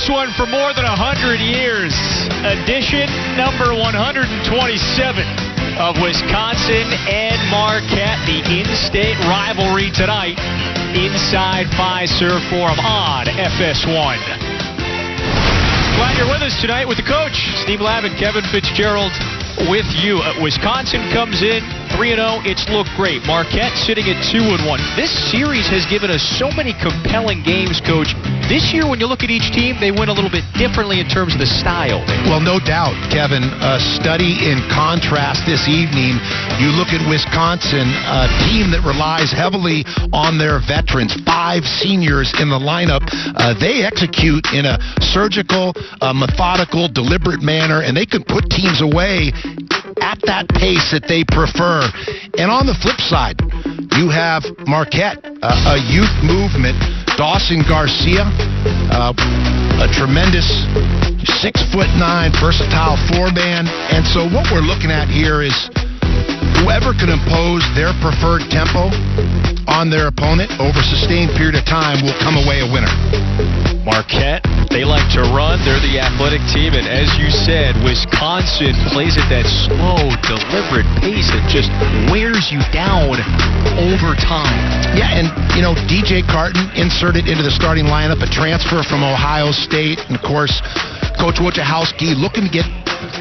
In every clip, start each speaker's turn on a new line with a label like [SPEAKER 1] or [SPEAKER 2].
[SPEAKER 1] this one for more than 100 years. Edition number 127 of Wisconsin and Marquette. The in-state rivalry tonight inside Fiserv Forum on FS1. Glad you're with us tonight with the coach, Steve Lavin, Kevin Fitzgerald with you. Wisconsin comes in 3-0. It's looked great. Marquette sitting at 2-1. This series has given us so many compelling games, Coach. This year, when you look at each team, they win a little bit differently in terms of the style.
[SPEAKER 2] Well, no doubt, Kevin. A study in contrast this evening. You look at Wisconsin, a team that relies heavily on their veterans, 5 seniors in the lineup. They execute in a surgical, methodical, deliberate manner, and they can put teams away at that pace that they prefer. And on the flip side, you have Marquette, a youth movement. Dawson Garcia, a tremendous 6'9", versatile four-man. And so what we're looking at here is whoever can impose their preferred tempo on their opponent over a sustained period of time will come away a winner.
[SPEAKER 1] Marquette, they like to run. They're the athletic team. And as you said, Wisconsin plays at that slow, deliberate pace that just wears you down over time.
[SPEAKER 2] Yeah, and, you know, DJ Carton inserted into the starting lineup, a transfer from Ohio State. And, of course, Coach Wojciechowski looking to get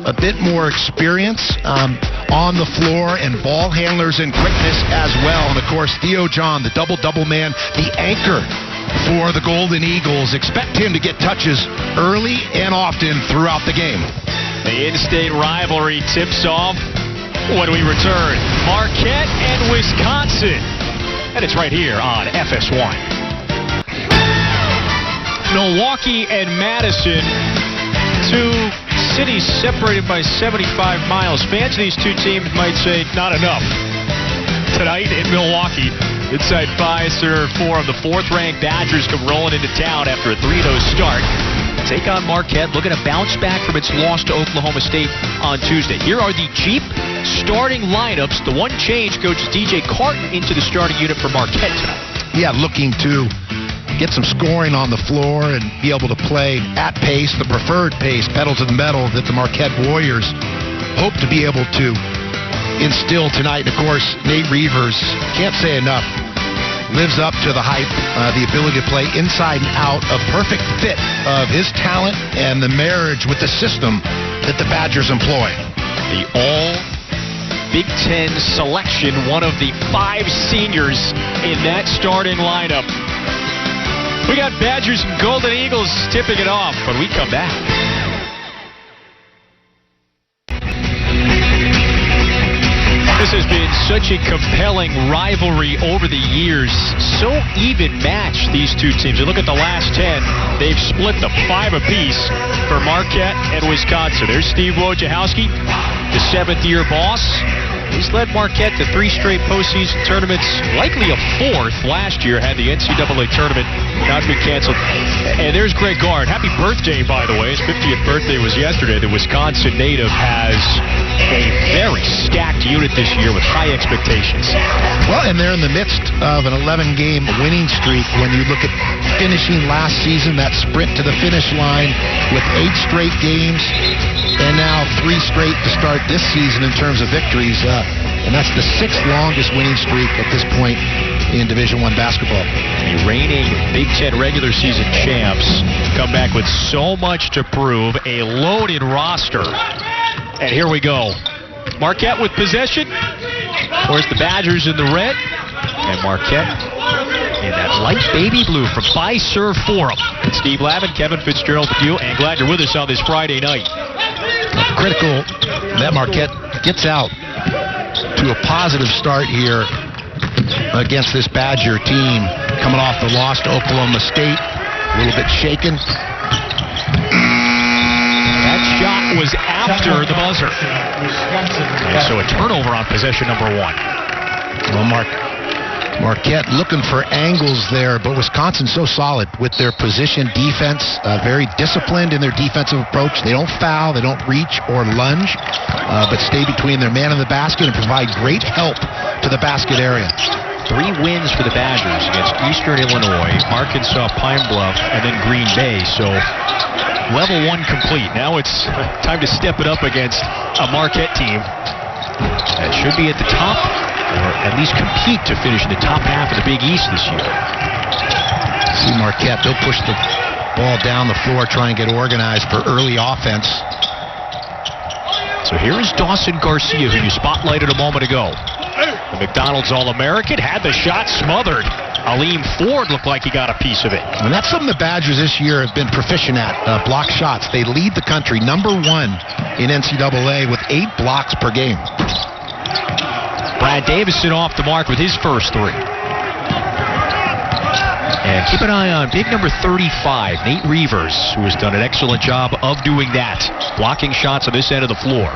[SPEAKER 2] a bit more experience on the floor and ball handlers and quickness as well. And, of course, Theo John, the double-double man, the anchor for the Golden Eagles. Expect him to get touches early and often throughout the game.
[SPEAKER 1] The in-state rivalry tips off when we return. Marquette and Wisconsin. And it's right here on FS1. Milwaukee and Madison, 2 cities separated by 75 miles. Fans of these two teams might say, not enough. Tonight in Milwaukee, inside Fiserv Forum, the 4th-ranked Badgers come rolling into town after a 3-0 start. Take on Marquette, looking to bounce back from its loss to Oklahoma State on Tuesday. Here are the Jeep starting lineups. The one change, Coach, DJ Carton into the starting unit for Marquette tonight.
[SPEAKER 2] Yeah, looking to get some scoring on the floor and be able to play at pace, the preferred pace, pedal to the metal that the Marquette Warriors hope to be able to instill tonight. And of course, Nate Reavers, can't say enough, lives up to the hype, the ability to play inside and out, a perfect fit of his talent and the marriage with the system that the Badgers employ.
[SPEAKER 1] The All-Big Ten selection, one of the 5 seniors in that starting lineup. We got Badgers and Golden Eagles tipping it off when we come back. This has been such a compelling rivalry over the years. So even matched, these two teams. You look at the last 10, they've split the 5 apiece for Marquette and Wisconsin. There's Steve Wojciechowski, the 7th-year boss. He's led Marquette to 3 straight postseason tournaments, likely a 4th last year, had the NCAA tournament not been canceled. And there's Greg Gard. Happy birthday, by the way. His 50th birthday was yesterday. The Wisconsin native has a very stacked unit this year with high expectations.
[SPEAKER 2] Well, and they're in the midst of an 11-game winning streak. When you look at finishing last season, that sprint to the finish line with 8 straight games, and now 3 straight to start this season in terms of victories. And that's the 6th longest winning streak at this point in Division I basketball.
[SPEAKER 1] The reigning Big Ten regular season champs come back with so much to prove, a loaded roster. And here we go. Marquette with possession. Of course, the Badgers in the red. And Marquette in that light baby blue from Fiserv Forum. Steve Lavin, Kevin Fitzgerald with you, and glad you're with us on this Friday night.
[SPEAKER 2] Critical that Marquette gets out to a positive start here against this Badger team, coming off the loss to Oklahoma State, a little bit shaken.
[SPEAKER 1] That shot was after the buzzer. So a turnover on possession number 1.
[SPEAKER 2] Well, Marquette looking for angles there, but Wisconsin's so solid with their position defense, very disciplined in their defensive approach. They don't foul, they don't reach or lunge, but stay between their man and the basket and provide great help to the basket area.
[SPEAKER 1] 3 wins for the Badgers against Eastern Illinois, Arkansas, Pine Bluff, and then Green Bay. So level 1 complete. Now it's time to step it up against a Marquette team that should be at the top, or at least compete to finish in the top half of the Big East this year.
[SPEAKER 2] See Marquette, they'll push the ball down the floor, try and get organized for early offense.
[SPEAKER 1] So here is Dawson Garcia, who you spotlighted a moment ago. The McDonald's All-American had the shot smothered. Aleem Ford looked like he got a piece of it.
[SPEAKER 2] And that's something the Badgers this year have been proficient at, block shots. They lead the country, number 1 in NCAA with 8 blocks per game.
[SPEAKER 1] Brad Davison off the mark with his first 3. And keep an eye on big number 35, Nate Reavers, who has done an excellent job of doing that, blocking shots on this end of the floor.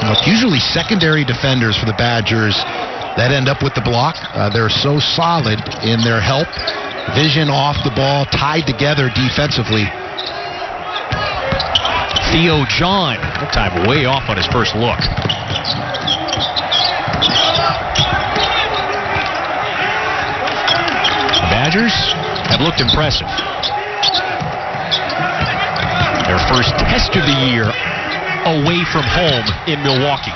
[SPEAKER 2] It's usually secondary defenders for the Badgers that end up with the block. They're so solid in their help, vision off the ball, tied together defensively.
[SPEAKER 1] Theo John, that time way off on his first look. The Badgers have looked impressive. Their first test of the year away from home in Milwaukee.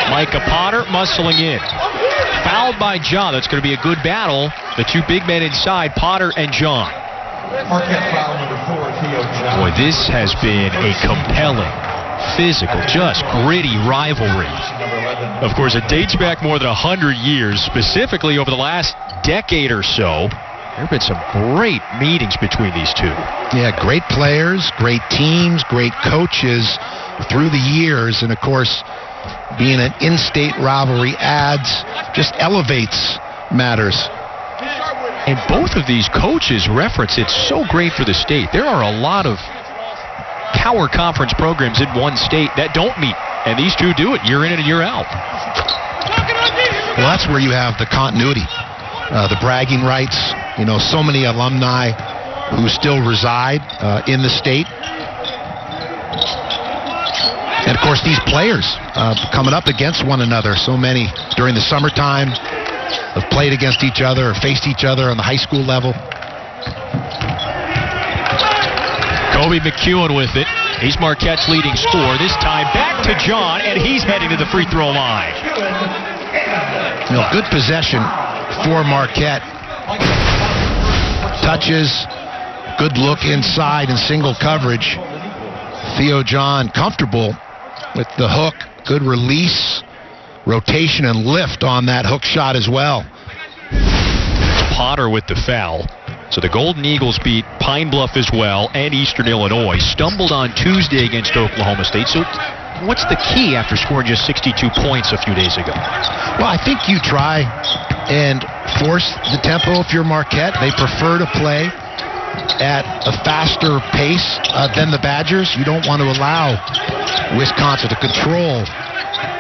[SPEAKER 1] Micah Potter muscling in. Fouled by John. That's going to be a good battle. The 2 big men inside, Potter and John.
[SPEAKER 3] Marquette foul number 4, Theo John.
[SPEAKER 1] Boy, this has been a compelling, physical, just gritty rivalry. Of course, it dates back more than 100 years, specifically over the last decade or so. There have been some great meetings between these 2.
[SPEAKER 2] Yeah, great players, great teams, great coaches through the years. And, of course, being an in-state rivalry just elevates matters.
[SPEAKER 1] And both of these coaches reference it's so great for the state. There are a lot of power conference programs in one state that don't meet. And these 2 do it year in and year out.
[SPEAKER 2] Well, that's where you have the continuity, the bragging rights. You know, so many alumni who still reside in the state. And, of course, these players coming up against one another. So many during the summertime have played against each other or faced each other on the high school level.
[SPEAKER 1] Kobe McEwen with it. He's Marquette's leading scorer. This time back to John, and he's heading to the free throw line.
[SPEAKER 2] You know, good possession for Marquette. Touches, good look inside in single coverage. Theo John comfortable with the hook, good release, rotation and lift on that hook shot as well.
[SPEAKER 1] Potter with the foul. So the Golden Eagles beat Pine Bluff as well and Eastern Illinois. Stumbled on Tuesday against Oklahoma State. So what's the key after scoring just 62 points a few days ago?
[SPEAKER 2] Well, I think you try and force the tempo if you're Marquette. They prefer to play at a faster pace than the Badgers. You don't want to allow Wisconsin to control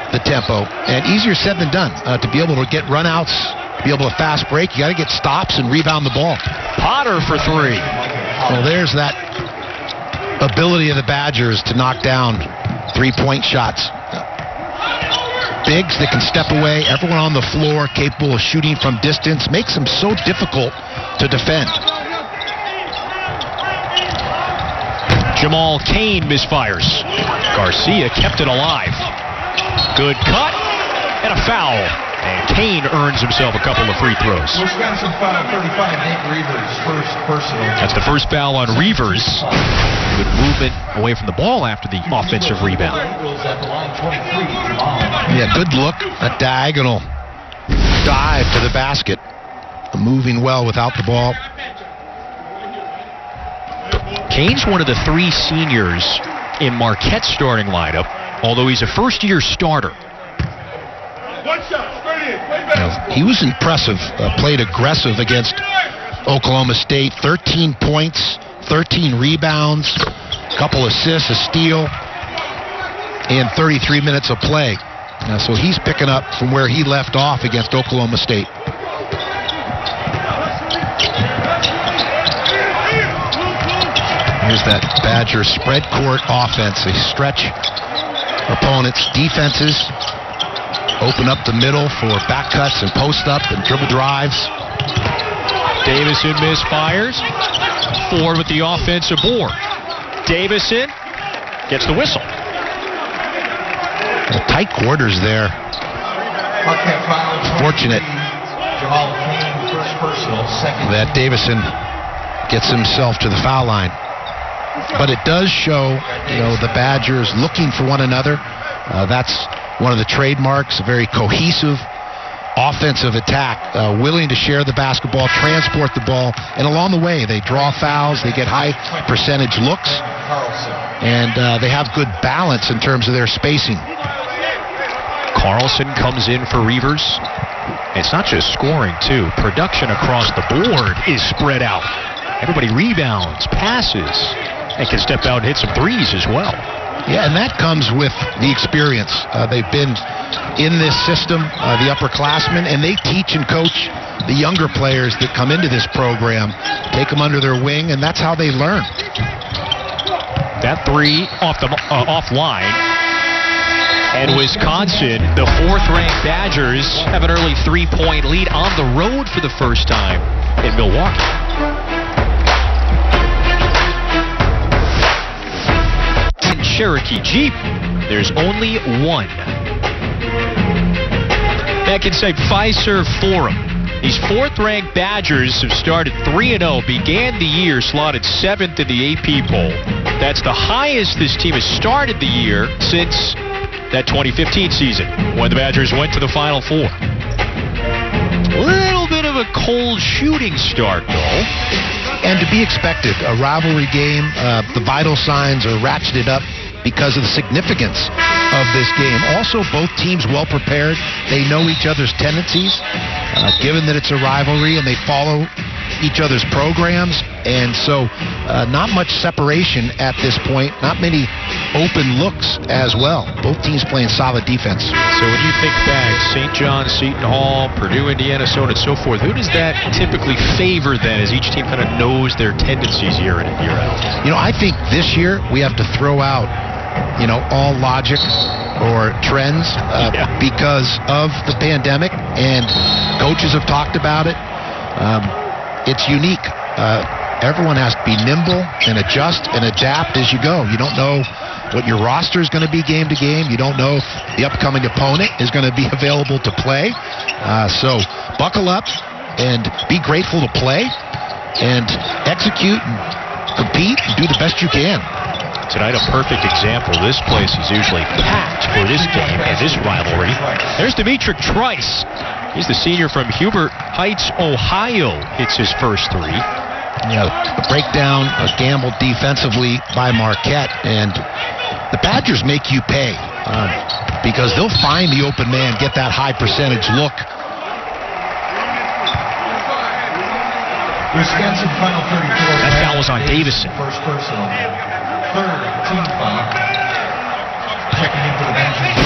[SPEAKER 2] the tempo. And easier said than done to be able to get runouts, be able to fast break. You got to get stops and rebound the ball.
[SPEAKER 1] Potter for 3.
[SPEAKER 2] Well, there's that ability of the Badgers to knock down 3-point shots. Bigs that can step away, everyone on the floor capable of shooting from distance, makes them so difficult to defend.
[SPEAKER 1] Jamal Kane misfires. Garcia kept it alive. Good cut and a foul. And Kane earns himself a couple of free throws.
[SPEAKER 3] Wisconsin foul 35, Nate Reavers, first personal.
[SPEAKER 1] That's the first foul on Reavers. Good movement away from the ball after the offensive rebound.
[SPEAKER 2] Yeah, good look, a diagonal dive to the basket. Moving well without the ball.
[SPEAKER 1] Kane's one of the 3 seniors in Marquette's starting lineup, although he's a first-year starter.
[SPEAKER 2] He was impressive, played aggressive against Oklahoma State. 13 points, 13 rebounds, a couple assists, a steal, in 33 minutes of play. So he's picking up from where he left off against Oklahoma State. Here's that Badger spread court offense. They stretch opponents' defenses. open up the middle for back cuts and post up and dribble drives.
[SPEAKER 1] Davison misfires. Ford with the offensive board. Davison gets the whistle.
[SPEAKER 2] Well, tight quarters there.
[SPEAKER 3] Marquette foul.
[SPEAKER 2] Fortunate
[SPEAKER 3] Jamal Kane, first personal, second.
[SPEAKER 2] that Davison gets himself to the foul line. But it does show, the Badgers looking for one another. That's one of the trademarks, a very cohesive offensive attack, willing to share the basketball, transport the ball, and along the way they draw fouls, they get high percentage looks, and they have good balance in terms of their spacing.
[SPEAKER 1] Carlson comes in for Reavers. It's not just scoring, too. Production across the board is spread out. Everybody rebounds, passes, and can step out and hit some threes as well.
[SPEAKER 2] Yeah, and that comes with the experience. They've been in this system, the upperclassmen, and they teach and coach the younger players that come into this program, take them under their wing, and that's how they learn.
[SPEAKER 1] That three offline. And Wisconsin, the fourth-ranked Badgers, have an early three-point lead on the road for the first time in Milwaukee. In Cherokee Jeep, there's only one. Back inside Fiserv Forum, these fourth-ranked Badgers have started 3-0, began the year slotted 7th in the AP poll. That's the highest this team has started the year since that 2015 season when the Badgers went to the Final Four. A little bit of a cold shooting start, though.
[SPEAKER 2] And to be expected, a rivalry game, the vital signs are ratcheted up because of the significance of this game. Also, both teams well prepared. They know each other's tendencies, given that it's a rivalry, and they follow each other's programs. And so not much separation at this point, not many open looks as well. Both teams playing solid defense.
[SPEAKER 1] So when you think back, St. John, Seton Hall, Purdue, Indiana, so on and so forth, who does that typically favor then as each team kind of knows their tendencies year in and year out?
[SPEAKER 2] I think this year we have to throw out, all logic or trends because of the pandemic, and coaches have talked about it. It's unique. Everyone has to be nimble and adjust and adapt as you go. You don't know what your roster is going to be game to game. You don't know if the upcoming opponent is going to be available to play. So buckle up and be grateful to play and execute and compete and do the best you can.
[SPEAKER 1] Tonight, a perfect example. This place is usually packed for this game and this rivalry. There's Demetric Trice. He's the senior from Huber Heights, Ohio. Hits his first three.
[SPEAKER 2] A breakdown, a gamble defensively by Marquette, and the Badgers make you pay because they'll find the open man, get that high percentage look.
[SPEAKER 3] Wisconsin final 34.
[SPEAKER 1] That foul was on Davison.
[SPEAKER 3] First personal. Third team foul. Checking in for the Badgers.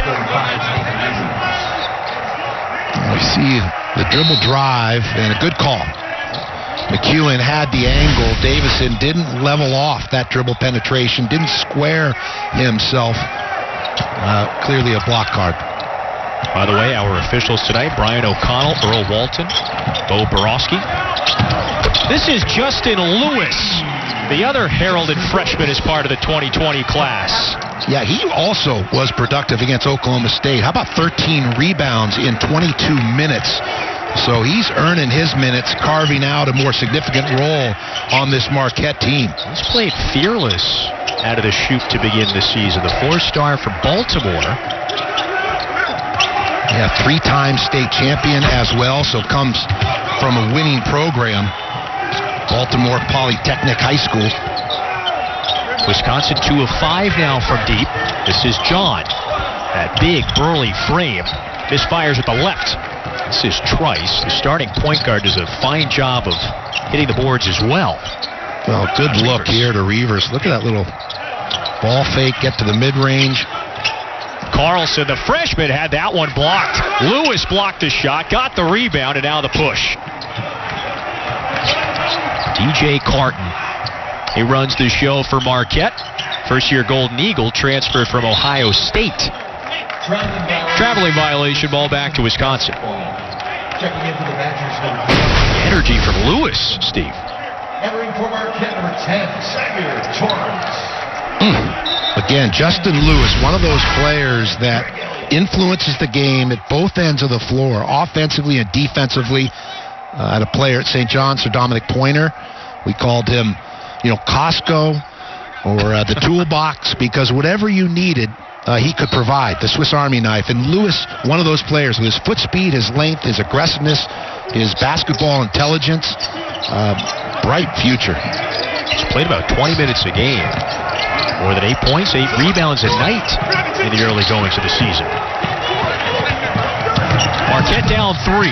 [SPEAKER 3] 35.
[SPEAKER 2] We see the dribble drive and a good call. McEwen had the angle. Davison didn't level off that dribble penetration, didn't square himself. Clearly a block card.
[SPEAKER 1] By the way, our officials tonight, Brian O'Connell, Earl Walton, Bo Borowski. This is Justin Lewis, the other heralded freshman as part of the 2020 class.
[SPEAKER 2] Yeah, he also was productive against Oklahoma State. How about 13 rebounds in 22 minutes? So he's earning his minutes, carving out a more significant role on this Marquette team.
[SPEAKER 1] He's played fearless out of the chute to begin the season. The four-star from Baltimore.
[SPEAKER 2] Yeah, three-time state champion as well, so comes from a winning program. Baltimore Polytechnic High School.
[SPEAKER 1] Wisconsin 2 of 5 now from deep. This is John. That big, burly frame. Misfires with the left. This is Trice. The starting point guard does a fine job of hitting the boards as well.
[SPEAKER 2] Well, good look here to Reavers. Look at that little ball fake, get to the mid-range.
[SPEAKER 1] Carlson, the freshman, had that one blocked. Lewis blocked the shot, got the rebound, and now the push. DJ Carton. He runs the show for Marquette. First-year Golden Eagle, transferred from Ohio State. Traveling violation, ball back to Wisconsin.
[SPEAKER 3] Checking in for the Badgers, number
[SPEAKER 1] Energy from Lewis, Steve.
[SPEAKER 3] entering for Marquette, number 10, Samuel Torrance.
[SPEAKER 2] Again, Justin Lewis, one of those players that influences the game at both ends of the floor, offensively and defensively. I had a player at St. John's, Sir Dominic Pointer. We called him, Costco or the toolbox, because whatever you needed, he could provide, the Swiss Army knife. And Lewis, one of those players with his foot speed, his length, his aggressiveness, his basketball intelligence, bright future.
[SPEAKER 1] He's played about 20 minutes a game. More than 8 points, 8 rebounds a night in the early goings of the season. Marquette down 3.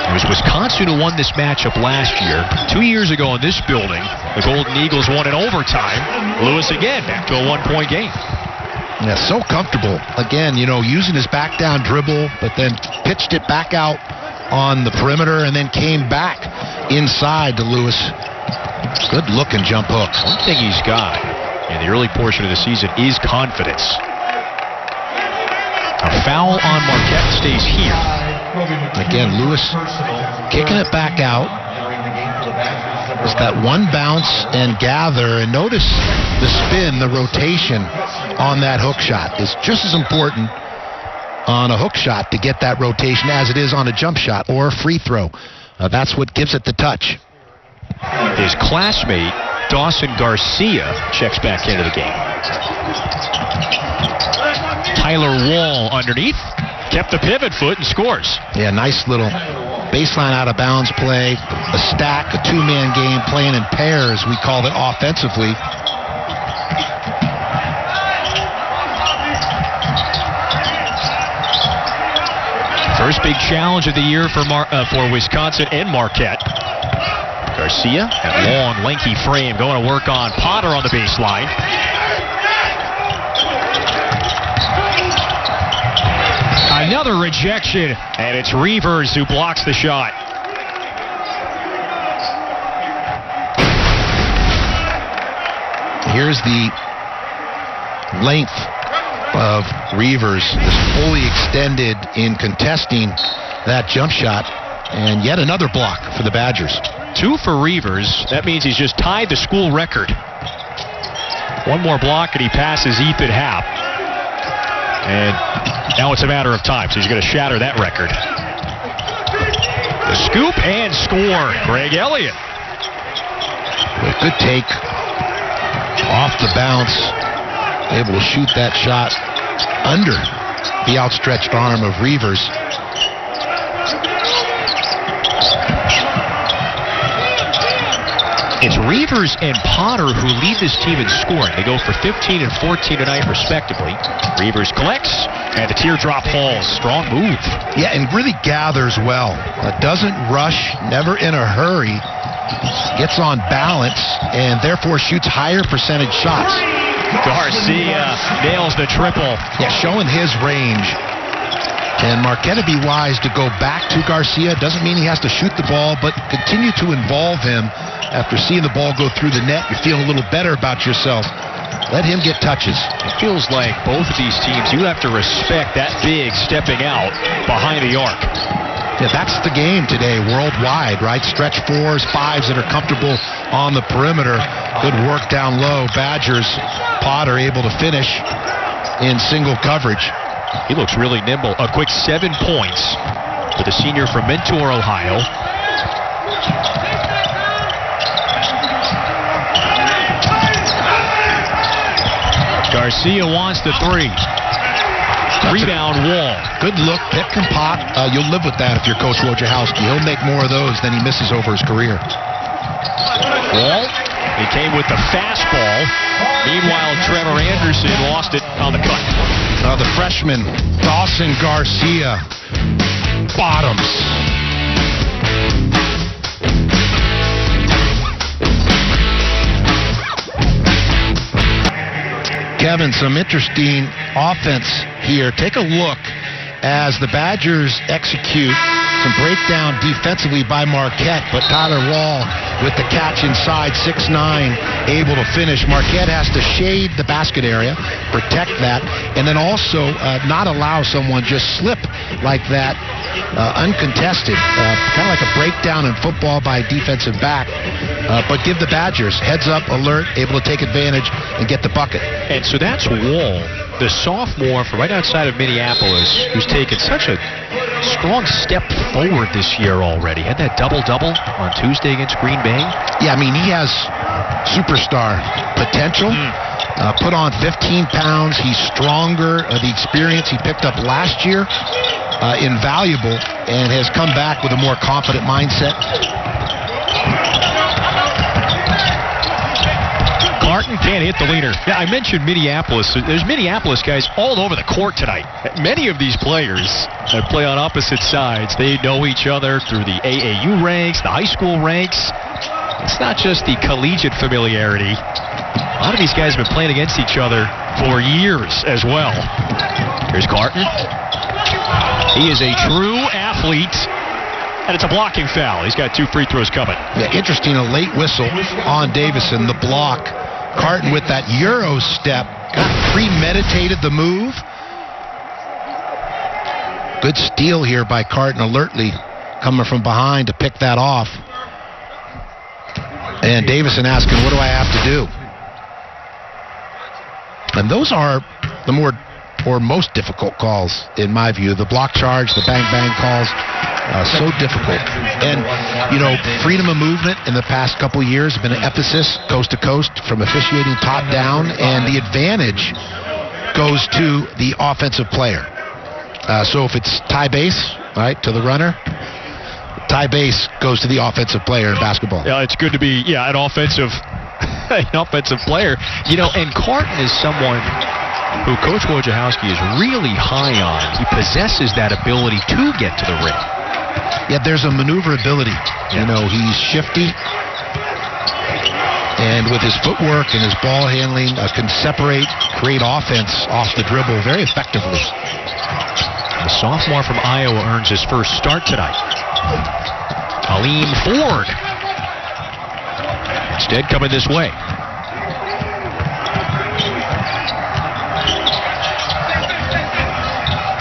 [SPEAKER 1] It was Wisconsin who won this matchup last year. 2 years ago in this building, the Golden Eagles won in overtime. Lewis again back to a 1-point game.
[SPEAKER 2] Yeah, so comfortable. Again, using his back down dribble, but then pitched it back out on the perimeter and then came back inside to Lewis. Good looking jump hook.
[SPEAKER 1] One thing he's got in the early portion of the season is confidence. A foul on Marquette stays here.
[SPEAKER 2] Again, Lewis kicking it back out. It's that one bounce and gather, and notice the spin, the rotation on that hook shot is just as important on a hook shot to get that rotation as it is on a jump shot or a free throw. That's what gives it the touch.
[SPEAKER 1] His classmate, Dawson Garcia, checks back into the game. Tyler Wall underneath. Kept the pivot foot and scores.
[SPEAKER 2] Yeah, nice little baseline out of bounds play. A stack, a two-man game, playing in pairs, we called it offensively.
[SPEAKER 1] First big challenge of the year for Wisconsin and Marquette. Garcia, that long, lanky frame, going to work on Potter on the baseline. Another rejection, and it's Reavers who blocks the shot.
[SPEAKER 2] Here's the length of Reavers, is fully extended in contesting that jump shot, and yet another block for the Badgers.
[SPEAKER 1] 2 for Reavers. That means he's just tied the school record. One more block and he passes Ethan Happ. And now it's a matter of time, so he's going to shatter that record. The scoop and score. Greg Elliott.
[SPEAKER 2] A good take off the bounce. Able to shoot that shot under the outstretched arm of Reavers.
[SPEAKER 1] It's Reavers and Potter who lead this team in scoring. They go for 15 and 14 tonight, respectively. Reavers collects, and the teardrop falls. Strong move.
[SPEAKER 2] Yeah, and really gathers well. Doesn't rush, never in a hurry. Gets on balance, and therefore shoots higher percentage shots.
[SPEAKER 1] Garcia nails the triple.
[SPEAKER 2] Yeah, showing his range. And Marquette would be wise to go back to Garcia. Doesn't mean he has to shoot the ball, but continue to involve him. After seeing the ball go through the net, you feel a little better about yourself. Let him get touches.
[SPEAKER 1] It feels like both of these teams, you have to respect that big stepping out behind the arc.
[SPEAKER 2] Yeah, that's the game today worldwide, right? Stretch 4s, 5s that are comfortable on the perimeter. Good work down low. Badgers, Potter able to finish in single coverage.
[SPEAKER 1] He looks really nimble. A quick 7 points for the senior from Mentor, Ohio. Garcia wants the 3. Rebound Wall.
[SPEAKER 2] Good look, pick and pop. You'll live with that if you're Coach Wojciechowski. He'll make more of those than he misses over his career.
[SPEAKER 1] Wall, he came with the fastball. Meanwhile, Trevor Anderson lost it on the cut.
[SPEAKER 2] The freshman, Dawson Garcia, bottoms. Kevin, some interesting offense here. Take a look as the Badgers execute some breakdown defensively by Marquette, but Tyler Wall with the catch inside, 6'9", able to finish. Marquette has to shade the basket area, protect that, and then also not allow someone just slip like that, uncontested. Kind of like a breakdown in football by a defensive back, but give the Badgers heads up, alert, able to take advantage and get the bucket.
[SPEAKER 1] And so that's Wall, the sophomore from right outside of Minneapolis, who's taken such a strong step forward this year already. Had that double-double on Tuesday against Green Bay.
[SPEAKER 2] Yeah, I mean, he has superstar potential. Put on 15 pounds. He's stronger. The experience he picked up last year, invaluable, and has come back with a more confident mindset.
[SPEAKER 1] Martin can't hit the leader. Yeah, I mentioned Minneapolis. There's Minneapolis guys all over the court tonight. Many of these players that play on opposite sides, they know each other through the AAU ranks, the high school ranks. It's not just the collegiate familiarity. A lot of these guys have been playing against each other for years as well. Here's Carton. He is a true athlete. And it's a blocking foul. He's got 2 free throws coming.
[SPEAKER 2] Yeah, interesting, a late whistle on Davison, the block. Carton with that Euro step, kind of premeditated the move. Good steal here by Carton, alertly coming from behind to pick that off. And Davison asking, what do I have to do? And those are the most difficult calls, in my view. The block charge, the bang-bang calls, so difficult. And, freedom of movement in the past couple years has been an emphasis coast to coast from officiating top down, and the advantage goes to the offensive player. So if it's tie base, right, to the runner, tie base goes to the offensive player in basketball.
[SPEAKER 1] Yeah, it's good to be, an offensive player. And Carton is someone who Coach Wojciechowski is really high on. He possesses that ability to get to the rim.
[SPEAKER 2] Yeah, there's a maneuverability. He's shifty. And with his footwork and his ball handling, can separate, create offense off the dribble very effectively.
[SPEAKER 1] The sophomore from Iowa earns his first start tonight. Aleem Ford. Instead coming this way.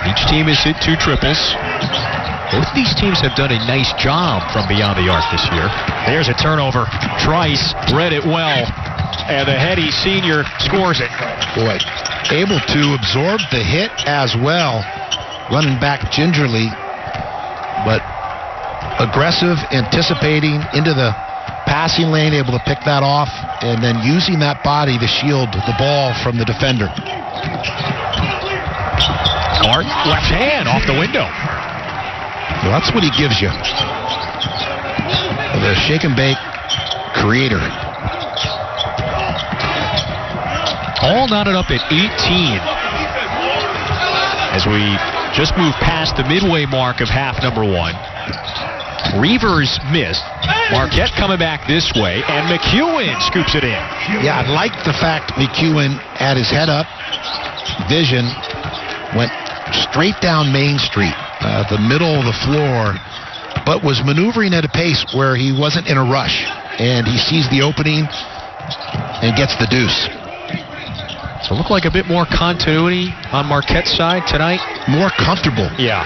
[SPEAKER 1] Each team has hit 2 triples. Both of these teams have done a nice job from beyond the arc this year. There's a turnover. Trice read it well. And the heady senior scores it.
[SPEAKER 2] Boy, able to absorb the hit as well. Running back gingerly, but aggressive, anticipating into the passing lane, able to pick that off, and then using that body to shield the ball from the defender.
[SPEAKER 1] Cart, left hand off the window.
[SPEAKER 2] Well, that's what he gives you. The shake and bake creator.
[SPEAKER 1] All knotted up at 18 as we just moved past the midway mark of half number 1. Reavers missed. Marquette coming back this way, and McEwen scoops it in.
[SPEAKER 2] Yeah, I like the fact McEwen had his head up, vision, went straight down Main Street, the middle of the floor, but was maneuvering at a pace where he wasn't in a rush, and he sees the opening and gets the deuce.
[SPEAKER 1] So look like a bit more continuity on Marquette's side tonight.
[SPEAKER 2] More comfortable.
[SPEAKER 1] Yeah.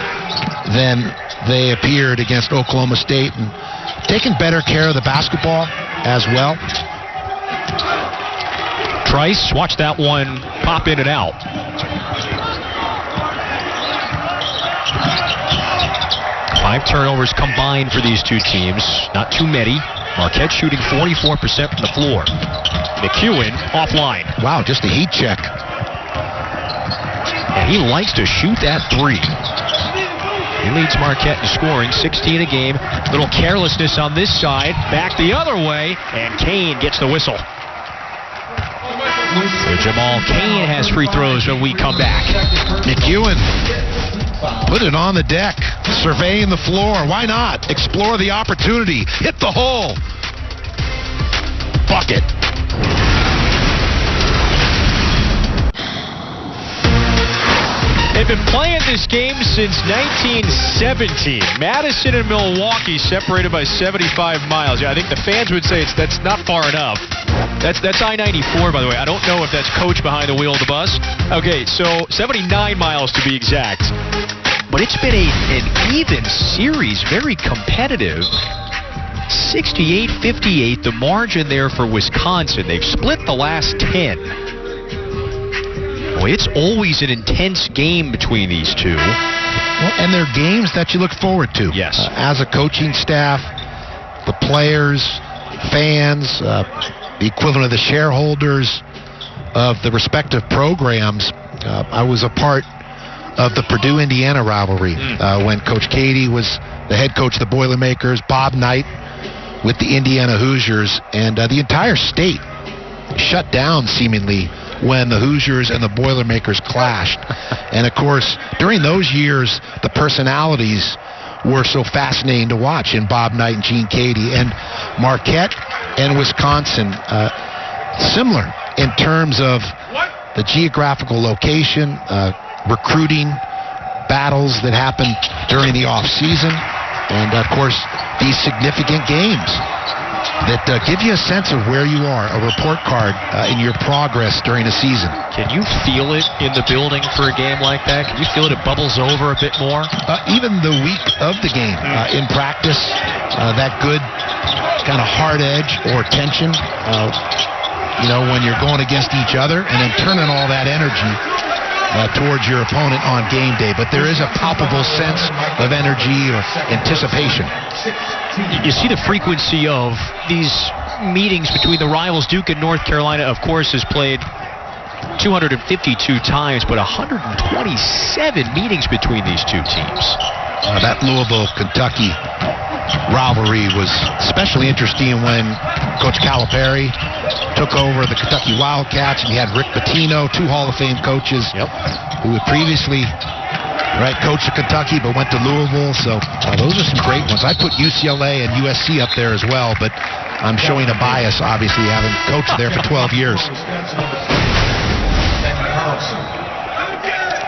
[SPEAKER 2] Than they appeared against Oklahoma State, and taking better care of the basketball as well.
[SPEAKER 1] Trice, watch that one pop in and out. Five turnovers combined for these two teams. Not too many. Marquette shooting 44% from the floor. McEwen offline.
[SPEAKER 2] Wow, just a heat check.
[SPEAKER 1] And he likes to shoot that 3. He leads Marquette in scoring, 16 a game. Little carelessness on this side. Back the other way, and Kane gets the whistle. So Jamal Kane has free throws when we come back.
[SPEAKER 2] McEwen put it on the deck, surveying the floor. Why not? Explore the opportunity. Hit the hole. Bucket.
[SPEAKER 1] They've been playing this game since 1917. Madison and Milwaukee separated by 75 miles. Yeah, I think the fans would say that's not far enough. That's I-94, by the way. I don't know if that's coach behind the wheel of the bus. Okay, so 79 miles to be exact. But it's been an even series, very competitive. 68-58, the margin there for Wisconsin. They've split the last 10. Boy, it's always an intense game between these two.
[SPEAKER 2] Well, and they're games that you look forward to.
[SPEAKER 1] Yes.
[SPEAKER 2] As a coaching staff, the players, fans, the equivalent of the shareholders of the respective programs. I was a part of the Purdue-Indiana rivalry when Coach Cady was the head coach of the Boilermakers, Bob Knight with the Indiana Hoosiers, and the entire state shut down seemingly when the Hoosiers and the Boilermakers clashed. And, of course, during those years, the personalities were so fascinating to watch in Bob Knight and Gene Cady. And Marquette and Wisconsin, similar in terms of the geographical location, recruiting battles that happened during the off-season, and, of course, these significant games that give you a sense of where you are, a report card in your progress during a season.
[SPEAKER 1] Can you feel it in the building for a game like that? Can you feel it bubbles over a bit more?
[SPEAKER 2] Even the week of the game, in practice, that good kind of hard edge or tension, when you're going against each other, and then turning all that energy towards your opponent on game day. But there is a palpable sense of energy or anticipation.
[SPEAKER 1] You see the frequency of these meetings between the rivals. Duke and North Carolina, of course, has played 252 times, but 127 meetings between these two teams.
[SPEAKER 2] That Louisville-Kentucky rivalry was especially interesting when Coach Calipari took over the Kentucky Wildcats, and you had Rick Pitino, two Hall of Fame coaches who had previously coached at Kentucky but went to Louisville. So those are some great ones. I put UCLA and USC up there as well, but I'm showing a bias, obviously, having coached there for 12 years.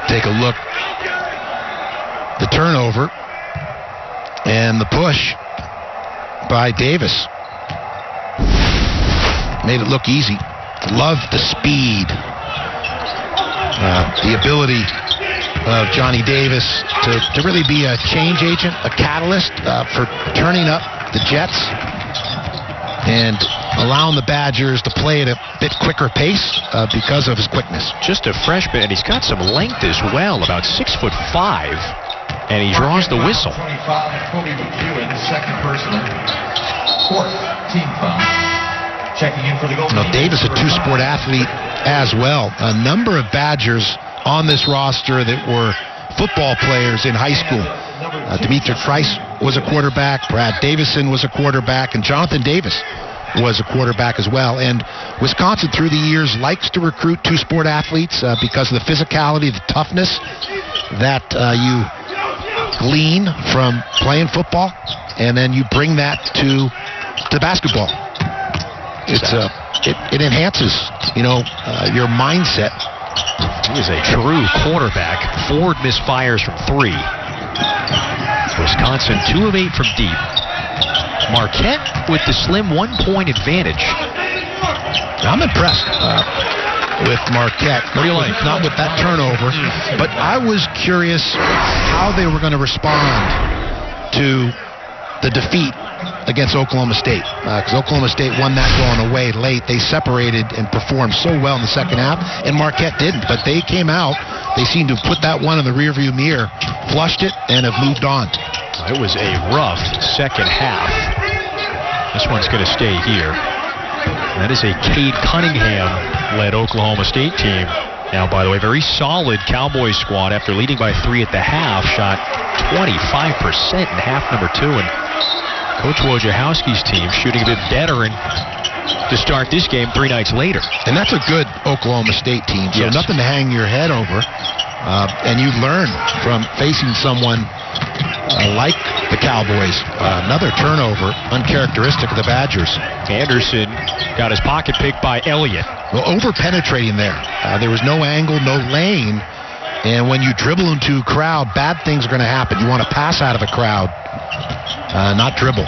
[SPEAKER 2] Take a look. The turnover and the push by Davis made it look easy. Loved the speed, the ability of Johnny Davis to really be a change agent, a catalyst for turning up the Jets and allowing the Badgers to play at a bit quicker pace because of his quickness.
[SPEAKER 1] Just a freshman, and he's got some length as well, about 6'5", and he draws the whistle.
[SPEAKER 3] 25, Cody McEwen, second personal, fourth team foul. Checking in for the goal.
[SPEAKER 2] Davis, a two-sport athlete as well. A number of Badgers on this roster that were football players in high school. Demetric Trice was a quarterback, Brad Davison was a quarterback, and Jonathan Davis was a quarterback as well. And Wisconsin, through the years, likes to recruit two-sport athletes because of the physicality, the toughness that you glean from playing football, and then you bring that to basketball. It enhances, your mindset.
[SPEAKER 1] He is a true quarterback. Ford misfires from 3. Wisconsin 2 of 8 from deep. Marquette with the slim 1-point advantage.
[SPEAKER 2] I'm impressed with Marquette.
[SPEAKER 1] What do you like?
[SPEAKER 2] Not with that turnover, but I was curious how they were going to respond to the defeat against Oklahoma State, because Oklahoma State won that going away late. They separated and performed so well in the second half, and Marquette didn't, but they came out. They seemed to put that one in the rearview mirror, flushed it, and have moved on.
[SPEAKER 1] It was a rough second half. This one's going to stay here. That is a Cade Cunningham-led Oklahoma State team. Now, by the way, very solid Cowboys squad after leading by 3 at the half. Shot 25% in half number 2, and Coach Wojciechowski's team shooting a bit better to start this game 3 nights later.
[SPEAKER 2] And that's a good Oklahoma State team, so
[SPEAKER 1] yes.
[SPEAKER 2] Nothing to hang your head over. And you learn from facing someone like the Cowboys. Another turnover, uncharacteristic of the Badgers.
[SPEAKER 1] Anderson got his pocket picked by Elliott.
[SPEAKER 2] Well, over-penetrating there. There was no angle, no lane And when you dribble into a crowd, bad things are going to happen. You want to pass out of a crowd, not dribble.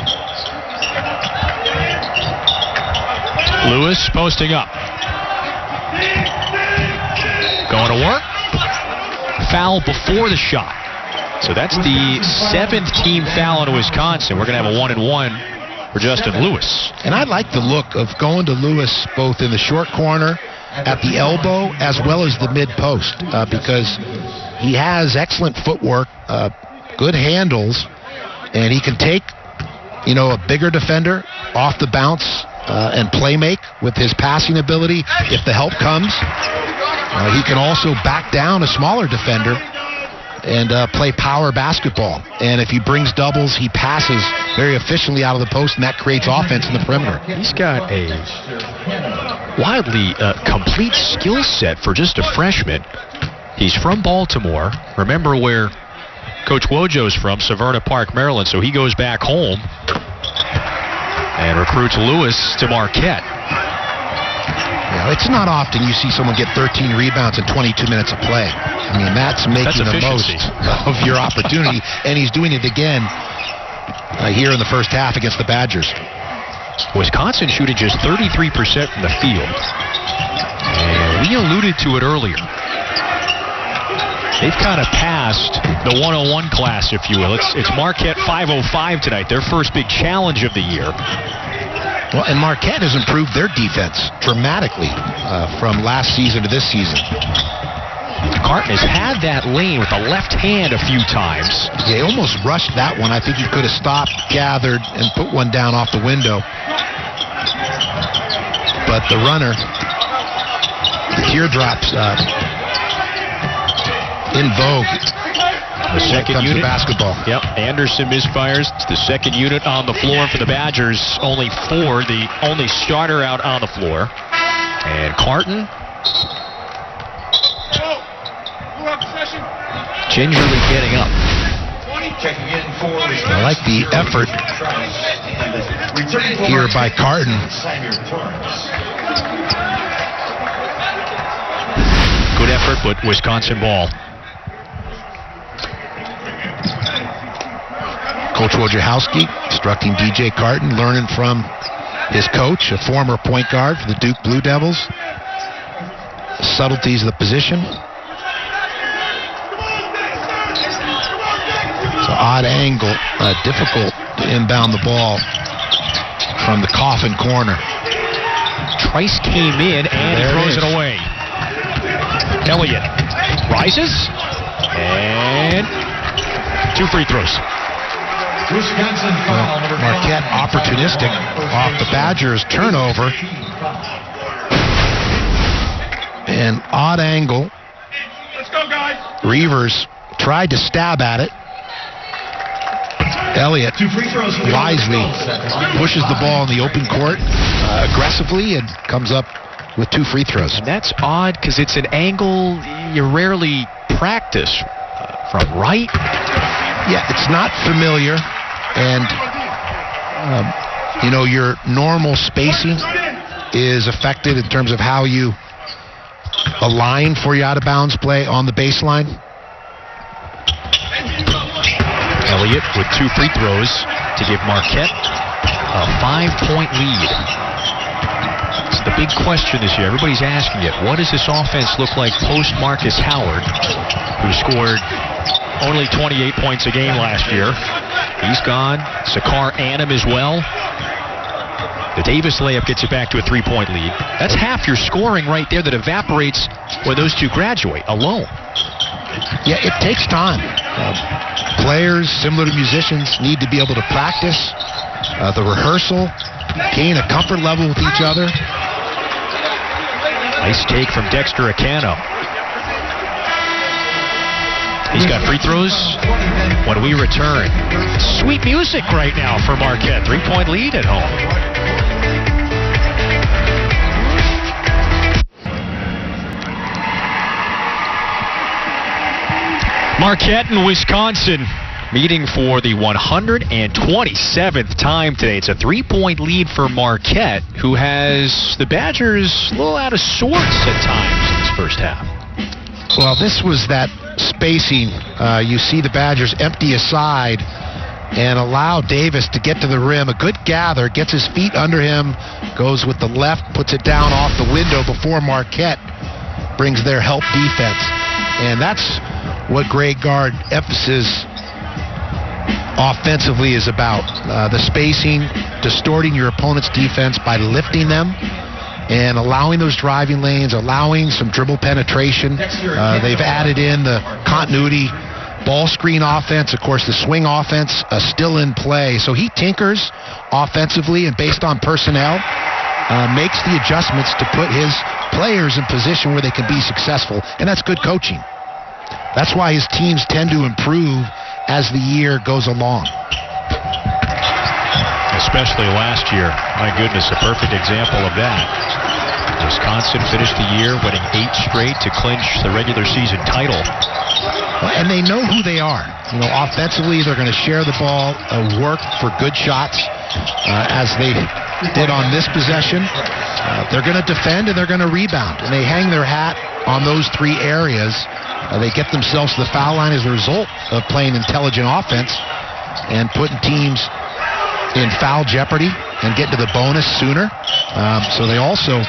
[SPEAKER 1] Lewis posting up. Going to work. Foul before the shot. So that's the 7th team foul in Wisconsin. We're going to have a 1-and-1 for Justin Lewis.
[SPEAKER 2] And I like the look of going to Lewis both in the short corner, at the elbow, as well as the mid-post, because he has excellent footwork, good handles, and he can take, a bigger defender off the bounce and play make with his passing ability if the help comes. He can also back down a smaller defender and play power basketball. And if he brings doubles, he passes very efficiently out of the post, and that creates offense in the perimeter.
[SPEAKER 1] He's got a wildly complete skill set for just a freshman. He's from Baltimore. Remember where Coach Wojo's from, Severna Park, Maryland, so he goes back home and recruits Lewis to Marquette.
[SPEAKER 2] It's not often you see someone get 13 rebounds in 22 minutes of play. I mean, that's making the most of your opportunity, and he's doing it again here in the first half against the Badgers.
[SPEAKER 1] Wisconsin shooting just 33% from the field. And we alluded to it earlier. They've kind of passed the 101 class, if you will. It's Marquette 505 tonight, their first big challenge of the year.
[SPEAKER 2] Well, and Marquette has improved their defense dramatically from last season to this season.
[SPEAKER 1] Carton has had that lane with the left hand a few times.
[SPEAKER 2] They almost rushed that one. I think he could have stopped, gathered, and put one down off the window. But the runner, the teardrops in vogue.
[SPEAKER 1] The second unit.
[SPEAKER 2] Basketball.
[SPEAKER 1] Yep, Anderson misfires. It's the second unit on the floor for the Badgers. Only 4, the only starter out on the floor. And Carton gingerly getting up.
[SPEAKER 2] I like the effort here by Carton.
[SPEAKER 1] Good effort, but Wisconsin ball.
[SPEAKER 2] Coach Wojciechowski instructing DJ Carton, learning from his coach, a former point guard for the Duke Blue Devils. Subtleties of the position. It's an odd angle, difficult to inbound the ball from the coffin corner.
[SPEAKER 1] Trice came in and he throws it away. Elliott rises and 2 free throws.
[SPEAKER 2] Marquette opportunistic off the Badgers turnover. An odd angle.
[SPEAKER 4] Let's go, guys.
[SPEAKER 2] Reavers tried to stab at it. Elliott wisely pushes the ball in the open court aggressively and comes up with 2 free throws.
[SPEAKER 1] And that's odd because it's an angle you rarely practice. From right?
[SPEAKER 2] Yeah, it's not familiar. And, your normal spacing is affected in terms of how you align for your out-of-bounds play on the baseline.
[SPEAKER 1] Elliott with 2 free throws to give Marquette a 5-point lead. It's the big question this year. Everybody's asking it. What does this offense look like post Marcus Howard, who scored only 28 points a game last year? He's gone. Sakar Annam as well. The Davis layup gets it back to a 3-point lead. That's half your scoring right there that evaporates when those two graduate alone.
[SPEAKER 2] Yeah, it takes time. Players, similar to musicians, need to be able to practice the rehearsal, gain a comfort level with each other.
[SPEAKER 1] Nice take from Dexter Acano. He's got free throws when we return. Sweet music right now for Marquette. 3-point lead at home. Marquette and Wisconsin meeting for the 127th time today. It's a 3-point lead for Marquette, who has the Badgers a little out of sorts at times in this first half.
[SPEAKER 2] Well, this was that spacing. You see the Badgers empty a side and allow Davis to get to the rim. A good gather, gets his feet under him, goes with the left, puts it down off the window before Marquette brings their help defense. And that's what Greg Gard emphasis offensively is about. The spacing, distorting your opponent's defense by lifting them and allowing those driving lanes, allowing some dribble penetration. They've added in the continuity ball screen offense. Of course, the swing offense still in play. So he tinkers offensively and based on personnel, makes the adjustments to put his players in position where they can be successful. And that's good coaching. That's why his teams tend to improve as the year goes along.
[SPEAKER 1] Especially last year. My goodness, a perfect example of that. Wisconsin finished the year winning 8 straight to clinch the regular season title.
[SPEAKER 2] And they know who they are. You know, offensively, they're going to share the ball, work for good shots, as they did on this possession. They're going to defend and they're going to rebound. And they hang their hat on those 3 areas. They get themselves to the foul line as a result of playing intelligent offense and putting teams in foul jeopardy and getting to the bonus sooner. So they also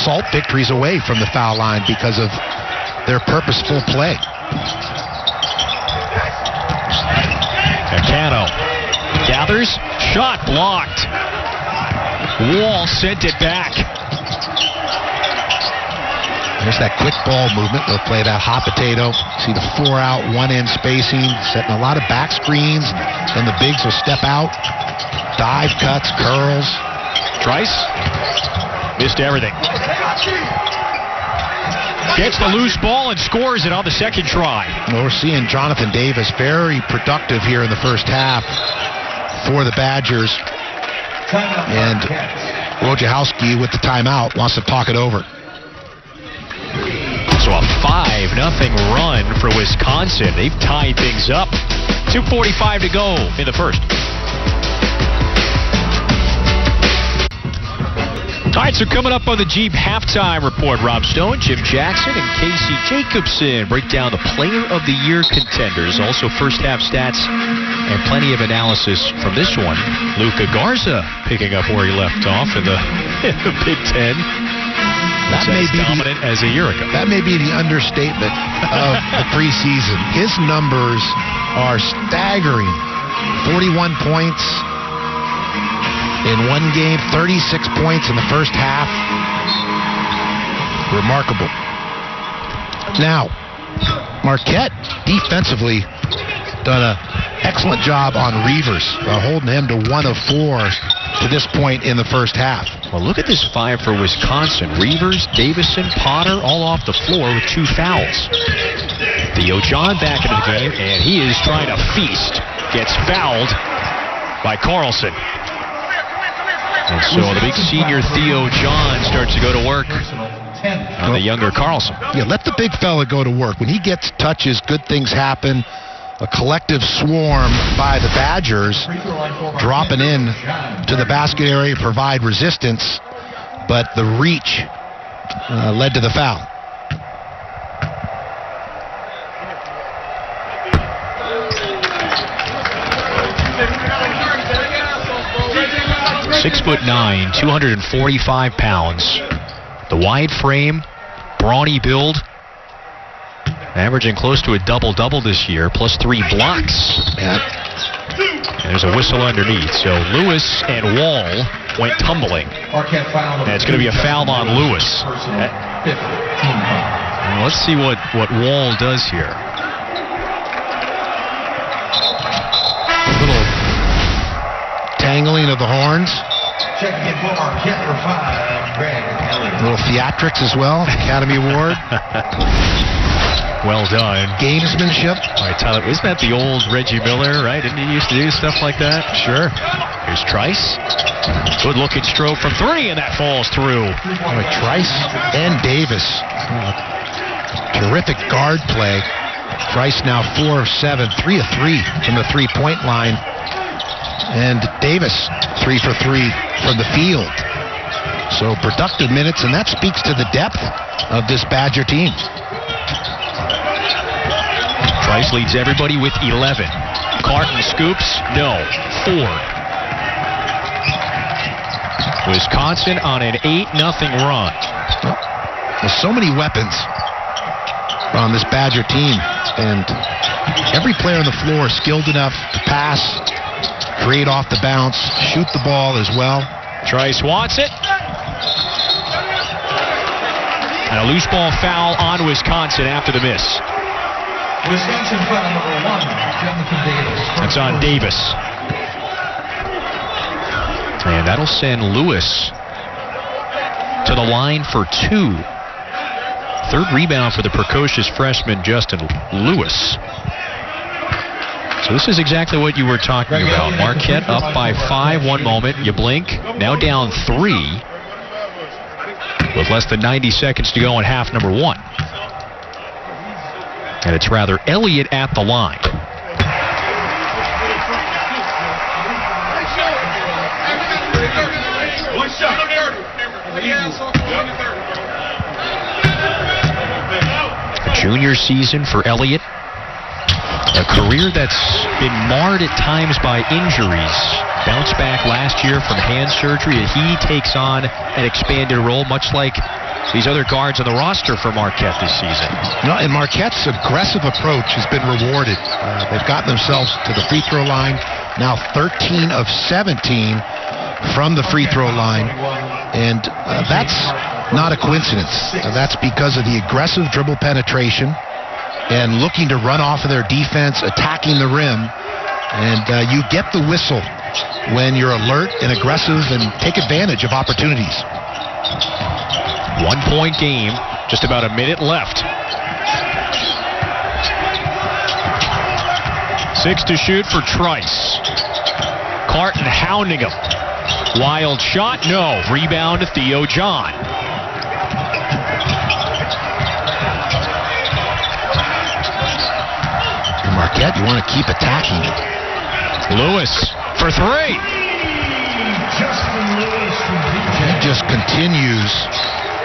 [SPEAKER 2] salt victories away from the foul line because of their purposeful play.
[SPEAKER 1] Cano gathers, shot blocked. Wall sent it back.
[SPEAKER 2] There's that quick ball movement. They'll play that hot potato. See the 4-out, 1-in spacing, setting a lot of back screens. Then the bigs will step out, dive cuts, curls.
[SPEAKER 1] Trice missed everything. Gets the loose ball and scores it on the second try.
[SPEAKER 2] Well, we're seeing Jonathan Davis very productive here in the first half for the Badgers. And Wojciechowski with the timeout wants to talk it over.
[SPEAKER 1] So a 5-0 run for Wisconsin. They've tied things up. 2:45 to go in the first. All right, so coming up on the Jeep halftime report, Rob Stone, Jim Jackson, and Casey Jacobson break down the Player of the Year contenders. Also first half stats and plenty of analysis from this one. Luka Garza picking up where he left off in the Big Ten.
[SPEAKER 2] That may be
[SPEAKER 1] dominant as a year ago.
[SPEAKER 2] That may be the understatement of the preseason. His numbers are staggering. 41 points in one game, 36 points in the first half. Remarkable. Now, Marquette defensively done an excellent job on Reavers, holding him to 1 of 4 to this point in the first half.
[SPEAKER 1] Well, look at this 5 for Wisconsin. Reavers, Davison, Potter all off the floor with 2 fouls. Theo John back into the game, and he is trying to feast. Gets fouled by Carlson. And so the big senior Theo John starts to go to work on the younger Carlson.
[SPEAKER 2] Yeah, let the big fella go to work. When he gets touches, good things happen. A collective swarm by the Badgers dropping in to the basket area, provide resistance, but the reach led to the foul.
[SPEAKER 1] Six 6'9", 245 pounds. The wide frame, brawny build. Averaging close to a double-double this year, plus 3 blocks.
[SPEAKER 2] Yeah.
[SPEAKER 1] And there's a whistle underneath. So Lewis and Wall went tumbling. And it's going to be a foul on Lewis. And let's see what Wall does here.
[SPEAKER 2] A little tangling of the horns.
[SPEAKER 3] Checking in for Marquette for 5, Greg Elliott.
[SPEAKER 2] A little theatrics as well, Academy Award.
[SPEAKER 1] Well done.
[SPEAKER 2] Gamesmanship.
[SPEAKER 1] All right, Tyler, isn't that the old Reggie Miller, right? Didn't he used to do stuff like that?
[SPEAKER 2] Sure.
[SPEAKER 1] Here's Trice. Good looking stroke from 3, and that falls through.
[SPEAKER 2] Trice and Davis. Terrific guard play. Trice now 4 of 7, 3 of 3 from the 3-point line. And Davis 3 for 3 from the field. So productive minutes, and that speaks to the depth of this Badger team.
[SPEAKER 1] Trice leads everybody with 11. Carton scoops. No. Ford. Wisconsin on an 8-0 run.
[SPEAKER 2] There's so many weapons on this Badger team, and every player on the floor is skilled enough to pass, create off the bounce, shoot the ball as well.
[SPEAKER 1] Trice wants it. And a loose ball foul on Wisconsin after the miss.
[SPEAKER 3] Wisconsin foul number 1, Jonathan Davis.
[SPEAKER 1] That's on Davis. And that'll send Lewis to the line for 2. Third rebound for the precocious freshman Justin Lewis. So this is exactly what you were talking about. Marquette up by 5 one moment. You blink. Now down 3 with less than 90 seconds to go in half number 1. And it's rather Elliott at the line. Junior season for Elliott. A career that's been marred at times by injuries. Bounced back last year from hand surgery, and he takes on an expanded role, much like these other guards on the roster for Marquette this season.
[SPEAKER 2] No, and Marquette's aggressive approach has been rewarded. They've gotten themselves to the free throw line, now 13 of 17 from the free throw line, and that's not a coincidence. That's because of the aggressive dribble penetration and looking to run off of their defense, attacking the rim, and you get the whistle when you're alert and aggressive and take advantage of opportunities.
[SPEAKER 1] 1 point game, just about a minute left. 6 to shoot for Trice. Carton hounding him. Wild shot, no. Rebound to Theo John.
[SPEAKER 2] Marquette, you want to keep attacking.
[SPEAKER 1] Lewis for 3.
[SPEAKER 2] He just continues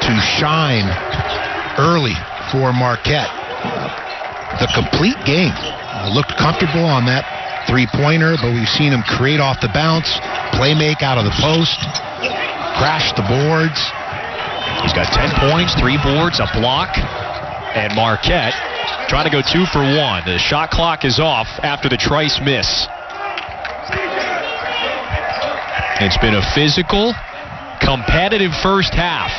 [SPEAKER 2] to shine early for Marquette. The complete game. Looked comfortable on that three-pointer, but we've seen him create off the bounce, play make out of the post, crash the boards.
[SPEAKER 1] He's got 10 points, 3 boards, a block, and Marquette trying to go 2 for 1. The shot clock is off after the Trice miss. It's been a physical, competitive first half.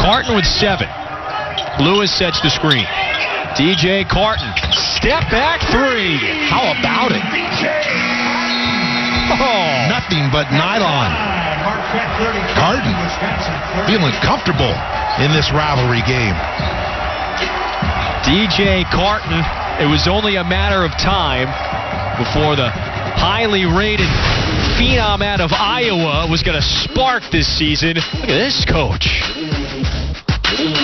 [SPEAKER 1] Carton with 7. Lewis sets the screen. DJ Carton, step back 3.
[SPEAKER 2] How about it?
[SPEAKER 1] Oh.
[SPEAKER 2] Nothing but nylon. Carton feeling comfortable in this rivalry game.
[SPEAKER 1] DJ Carton, it was only a matter of time before the highly rated phenom out of Iowa was going to spark this season. Look at this coach.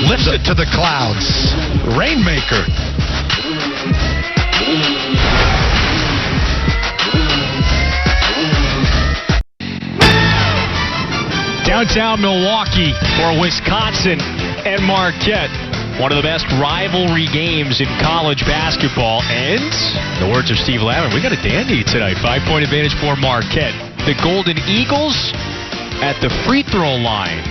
[SPEAKER 2] Lifts it to the clouds. Rainmaker.
[SPEAKER 1] Downtown Milwaukee for Wisconsin and Marquette. One of the best rivalry games in college basketball. And, in the words of Steve Lavin, we got a dandy tonight. 5-point advantage for Marquette. The Golden Eagles at the free throw line.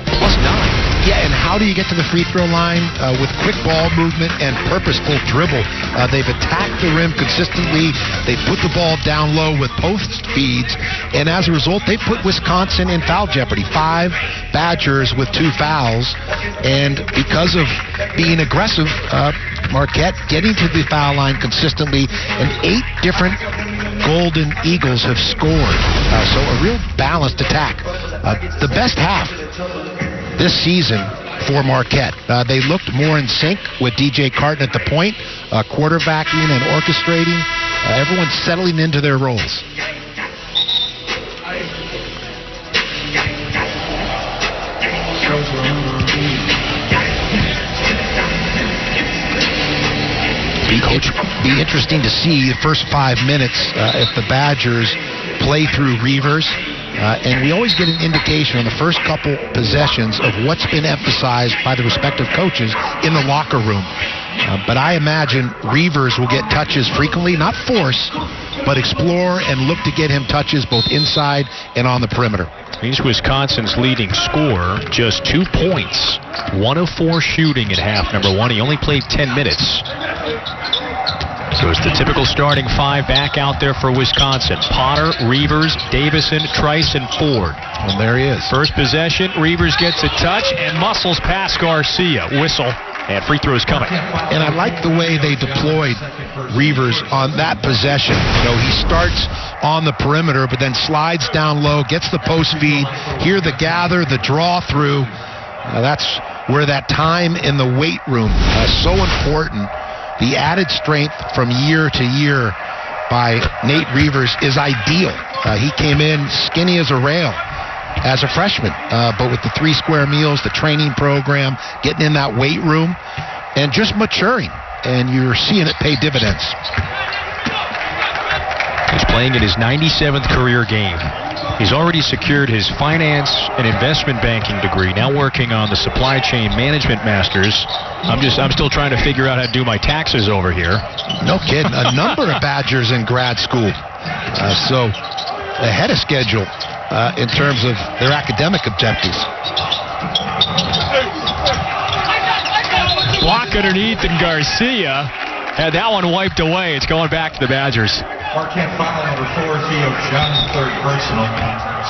[SPEAKER 1] +9.
[SPEAKER 2] Yeah, and how do you get to the free throw line? With quick ball movement and purposeful dribble. They've attacked the rim consistently. They put the ball down low with post feeds, and as a result, they put Wisconsin in foul jeopardy. 5 Badgers with 2 fouls, and because of being aggressive, Marquette getting to the foul line consistently, and 8 different Golden Eagles have scored. So a real balanced attack. The best half this season for Marquette. They looked more in sync with DJ Carton at the point, quarterbacking and orchestrating. Everyone's settling into their roles. Be interesting to see the first 5 minutes if the Badgers play through Reavers. And we always get an indication on the first couple possessions of what's been emphasized by the respective coaches in the locker room. But I imagine Reavers will get touches frequently, not force, but explore and look to get him touches both inside and on the perimeter.
[SPEAKER 1] He's Wisconsin's leading scorer, just 2 points. 1 of 4 shooting at half number 1. He only played 10 minutes. So it's the typical starting 5 back out there for Wisconsin. Potter, Reavers, Davison, Trice, and Ford.
[SPEAKER 2] And there he is.
[SPEAKER 1] First possession, Reavers gets a touch and muscles past Garcia. Whistle, and free throws coming.
[SPEAKER 2] And I like the way they deployed Reavers on that possession. You know, he starts on the perimeter, but then slides down low, gets the post feed. Here the gather, the draw through. That's where that time in the weight room is so important. The added strength from year to year by Nate Reavers is ideal. He came in skinny as a rail as a freshman, but with the 3 square meals, the training program, getting in that weight room, and just maturing. And you're seeing it pay dividends.
[SPEAKER 1] He's playing in his 97th career game. He's already secured his finance and investment banking degree, now working on the supply chain management masters. I'm still trying to figure out how to do my taxes over here.
[SPEAKER 2] No kidding. A number of Badgers in grad school. So ahead of schedule in terms of their academic objectives.
[SPEAKER 1] Block underneath, and Garcia had that one wiped away. It's going back to the Badgers.
[SPEAKER 3] Marquette foul number 4, Theo John, 3rd personal,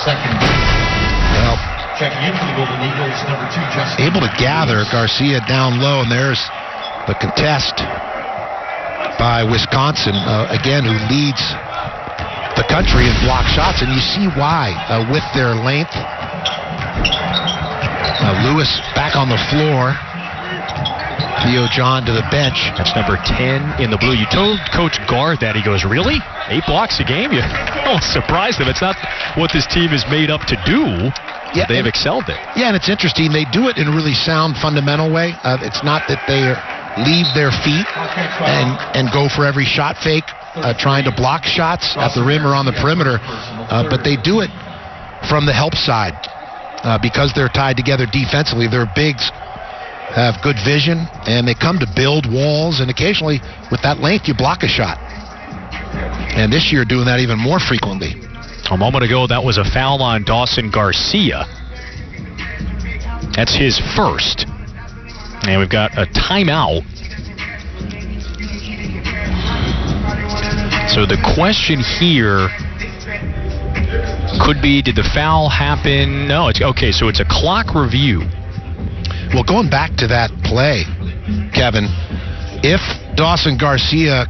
[SPEAKER 3] 2nd.
[SPEAKER 2] Well,
[SPEAKER 3] checking in for the Golden Eagles, number 2, Justin.
[SPEAKER 2] Able to gather Garcia down low, and there's the contest by Wisconsin, again, who leads the country in block shots, and you see why with their length. Lewis back on the floor. Theo John to the bench.
[SPEAKER 1] That's number 10 in the blue. You told Coach Gard that. He goes, really? 8 blocks a game? You almost surprised him. It's not what this team is made up to do. Yeah, they have excelled it.
[SPEAKER 2] Yeah, and it's interesting. They do it in a really sound, fundamental way. It's not that they leave their feet and go for every shot fake, trying to block shots at the rim or on the perimeter, but they do it from the help side because they're tied together defensively. Their bigs have good vision, and they come to build walls, and occasionally, with that length, you block a shot. And this year, doing that even more frequently.
[SPEAKER 1] A moment ago, that was a foul on Dawson Garcia. That's his first. And we've got a timeout. So the question here could be, did the foul happen? No, it's okay, so it's a clock review.
[SPEAKER 2] Well, going back to that play, Kevin, if Dawson Garcia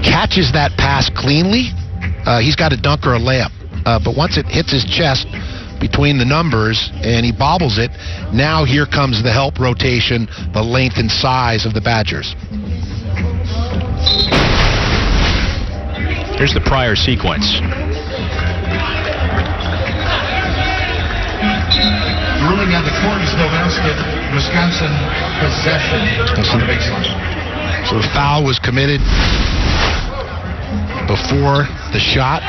[SPEAKER 2] catches that pass cleanly, he's got a dunk or a layup. But once it hits his chest between the numbers and he bobbles it, now here comes the help rotation, the length and size of the Badgers.
[SPEAKER 1] Here's the prior sequence.
[SPEAKER 3] Ruling on the court is no basket. Wisconsin possession on the baseline.
[SPEAKER 2] So the foul was committed before the shot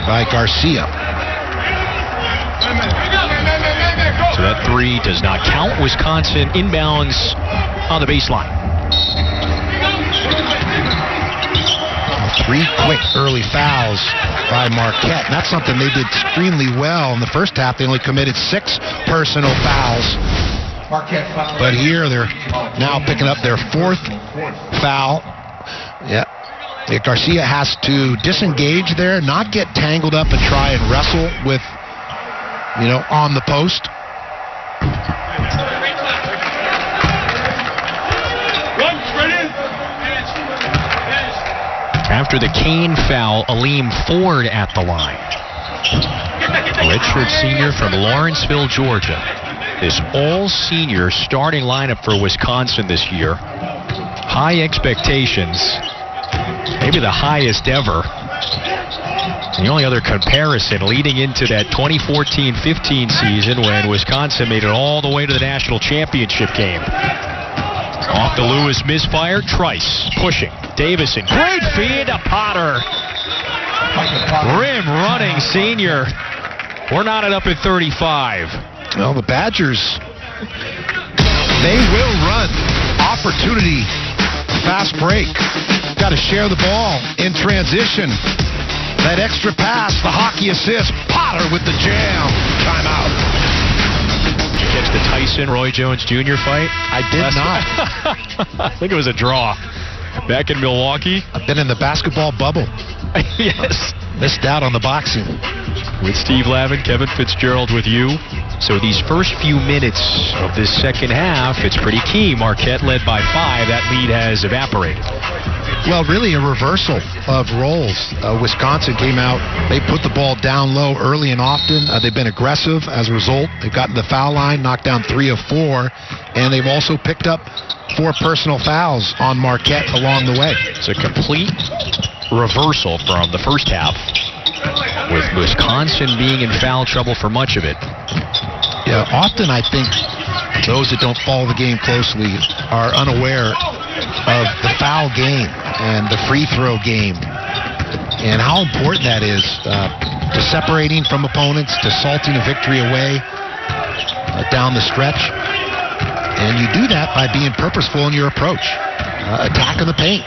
[SPEAKER 2] by Garcia.
[SPEAKER 1] So that 3 does not count. Wisconsin inbounds on the baseline.
[SPEAKER 2] 3 quick early fouls by Marquette. And that's something they did extremely well. In the first half, they only committed 6 personal fouls. But here, they're now picking up their 4th foul. Yeah. Garcia has to disengage there, not get tangled up and try and wrestle with, on the post.
[SPEAKER 1] After the Kane foul, Aleem Ford at the line. A redshirt senior from Lawrenceville, Georgia. This all-senior starting lineup for Wisconsin this year. High expectations. Maybe the highest ever. And the only other comparison leading into that 2014-15 season when Wisconsin made it all the way to the national championship game. Off the Lewis misfire, Trice pushing. Davison, great feed to Potter. Rim running senior. We're knotted up at 35.
[SPEAKER 2] Well, the Badgers, they will run. Opportunity, fast break. Got to share the ball in transition. That extra pass, the hockey assist. Potter with the jam. Timeout.
[SPEAKER 1] Did you catch the Tyson-Roy Jones Jr. fight?
[SPEAKER 2] I did not.
[SPEAKER 1] I think it was a draw. Back in Milwaukee.
[SPEAKER 2] I've been in the basketball bubble.
[SPEAKER 1] Yes.
[SPEAKER 2] Missed out on the boxing.
[SPEAKER 1] With Steve Lavin, Kevin Fitzgerald with you. So these first few minutes of this second half, it's pretty key. Marquette led by 5. That lead has evaporated.
[SPEAKER 2] Well, really a reversal of roles. Wisconsin came out. They put the ball down low early and often. They've been aggressive as a result. They've gotten the foul line, knocked down 3 of 4, and they've also picked up 4 personal fouls on Marquette along the way.
[SPEAKER 1] It's a complete reversal from the first half, with Wisconsin being in foul trouble for much of it.
[SPEAKER 2] Yeah, often I think those that don't follow the game closely are unaware of the foul game and the free throw game and how important that is to separating from opponents, to salting a victory away down the stretch. And you do that by being purposeful in your approach. Attacking the paint,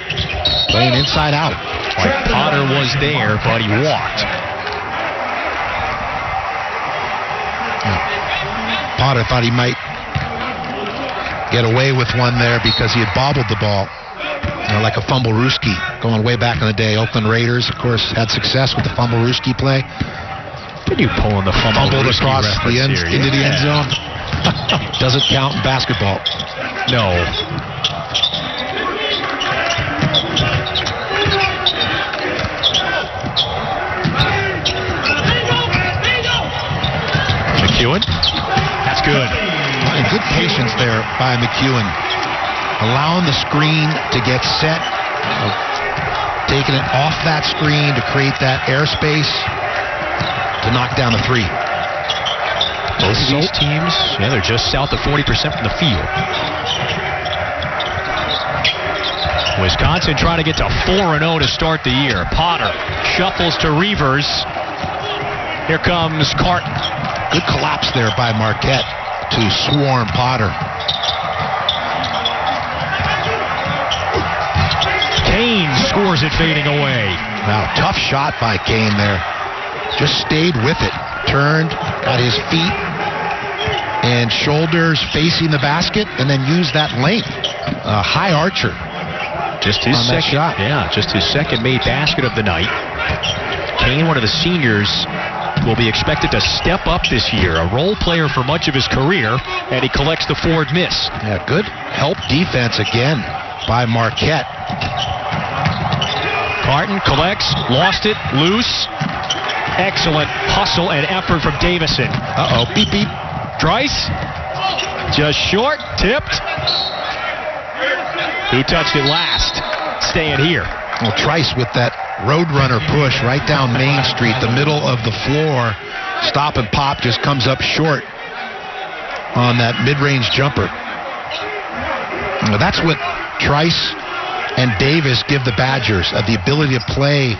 [SPEAKER 2] playing inside out.
[SPEAKER 1] Like Potter was there, but he walked.
[SPEAKER 2] Potter thought he might get away with one there because he had bobbled the ball. Like a fumble-rooski going way back in the day. Oakland Raiders, of course, had success with the fumble-rooski play.
[SPEAKER 1] Did you pull in the
[SPEAKER 2] fumbled across the end into the end zone? Doesn't count in basketball.
[SPEAKER 1] No. McEwen. That's good.
[SPEAKER 2] And good patience there by McEwen. Allowing the screen to get set. Taking it off that screen to create that airspace to knock down a 3.
[SPEAKER 1] Both of these teams, they're just south of 40% from the field. Wisconsin trying to get to 4-0 to start the year. Potter shuffles to Reavers. Here comes Carton.
[SPEAKER 2] Good collapse there by Marquette to swarm Potter.
[SPEAKER 1] Kane scores it fading away.
[SPEAKER 2] Wow, tough shot by Kane there. Just stayed with it. Turned, got his feet and shoulders facing the basket, and then used that length. High archer.
[SPEAKER 1] Just his second shot. Yeah, just his second made basket of the night. Kane, one of the seniors, will be expected to step up this year. A role player for much of his career, and he collects the forward miss.
[SPEAKER 2] Yeah, good help defense again by Marquette.
[SPEAKER 1] Carton collects, lost it, loose. Excellent hustle and effort from Davison.
[SPEAKER 2] Beep, beep.
[SPEAKER 1] Trice, just short, tipped. Who touched it last? Staying here.
[SPEAKER 2] Well, Trice with that roadrunner push right down Main Street, the middle of the floor. Stop and pop just comes up short on that mid-range jumper. Well, that's what Trice and Davis give the Badgers, the ability to play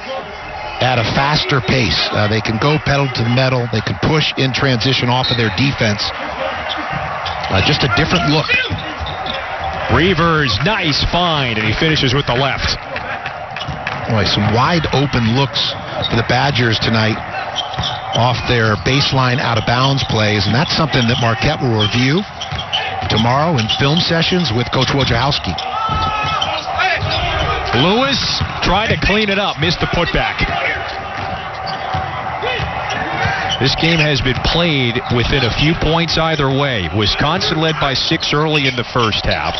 [SPEAKER 2] at a faster pace. They can go pedal to the metal. They can push in transition off of their defense. Just a different look.
[SPEAKER 1] Reavers, nice find, and he finishes with the left.
[SPEAKER 2] Boy, some wide open looks for the Badgers tonight off their baseline out-of-bounds plays, and that's something that Marquette will review tomorrow in film sessions with Coach Wojciechowski.
[SPEAKER 1] Lewis tried to clean it up, missed the putback. This game has been played within a few points either way. Wisconsin led by 6 early in the first half.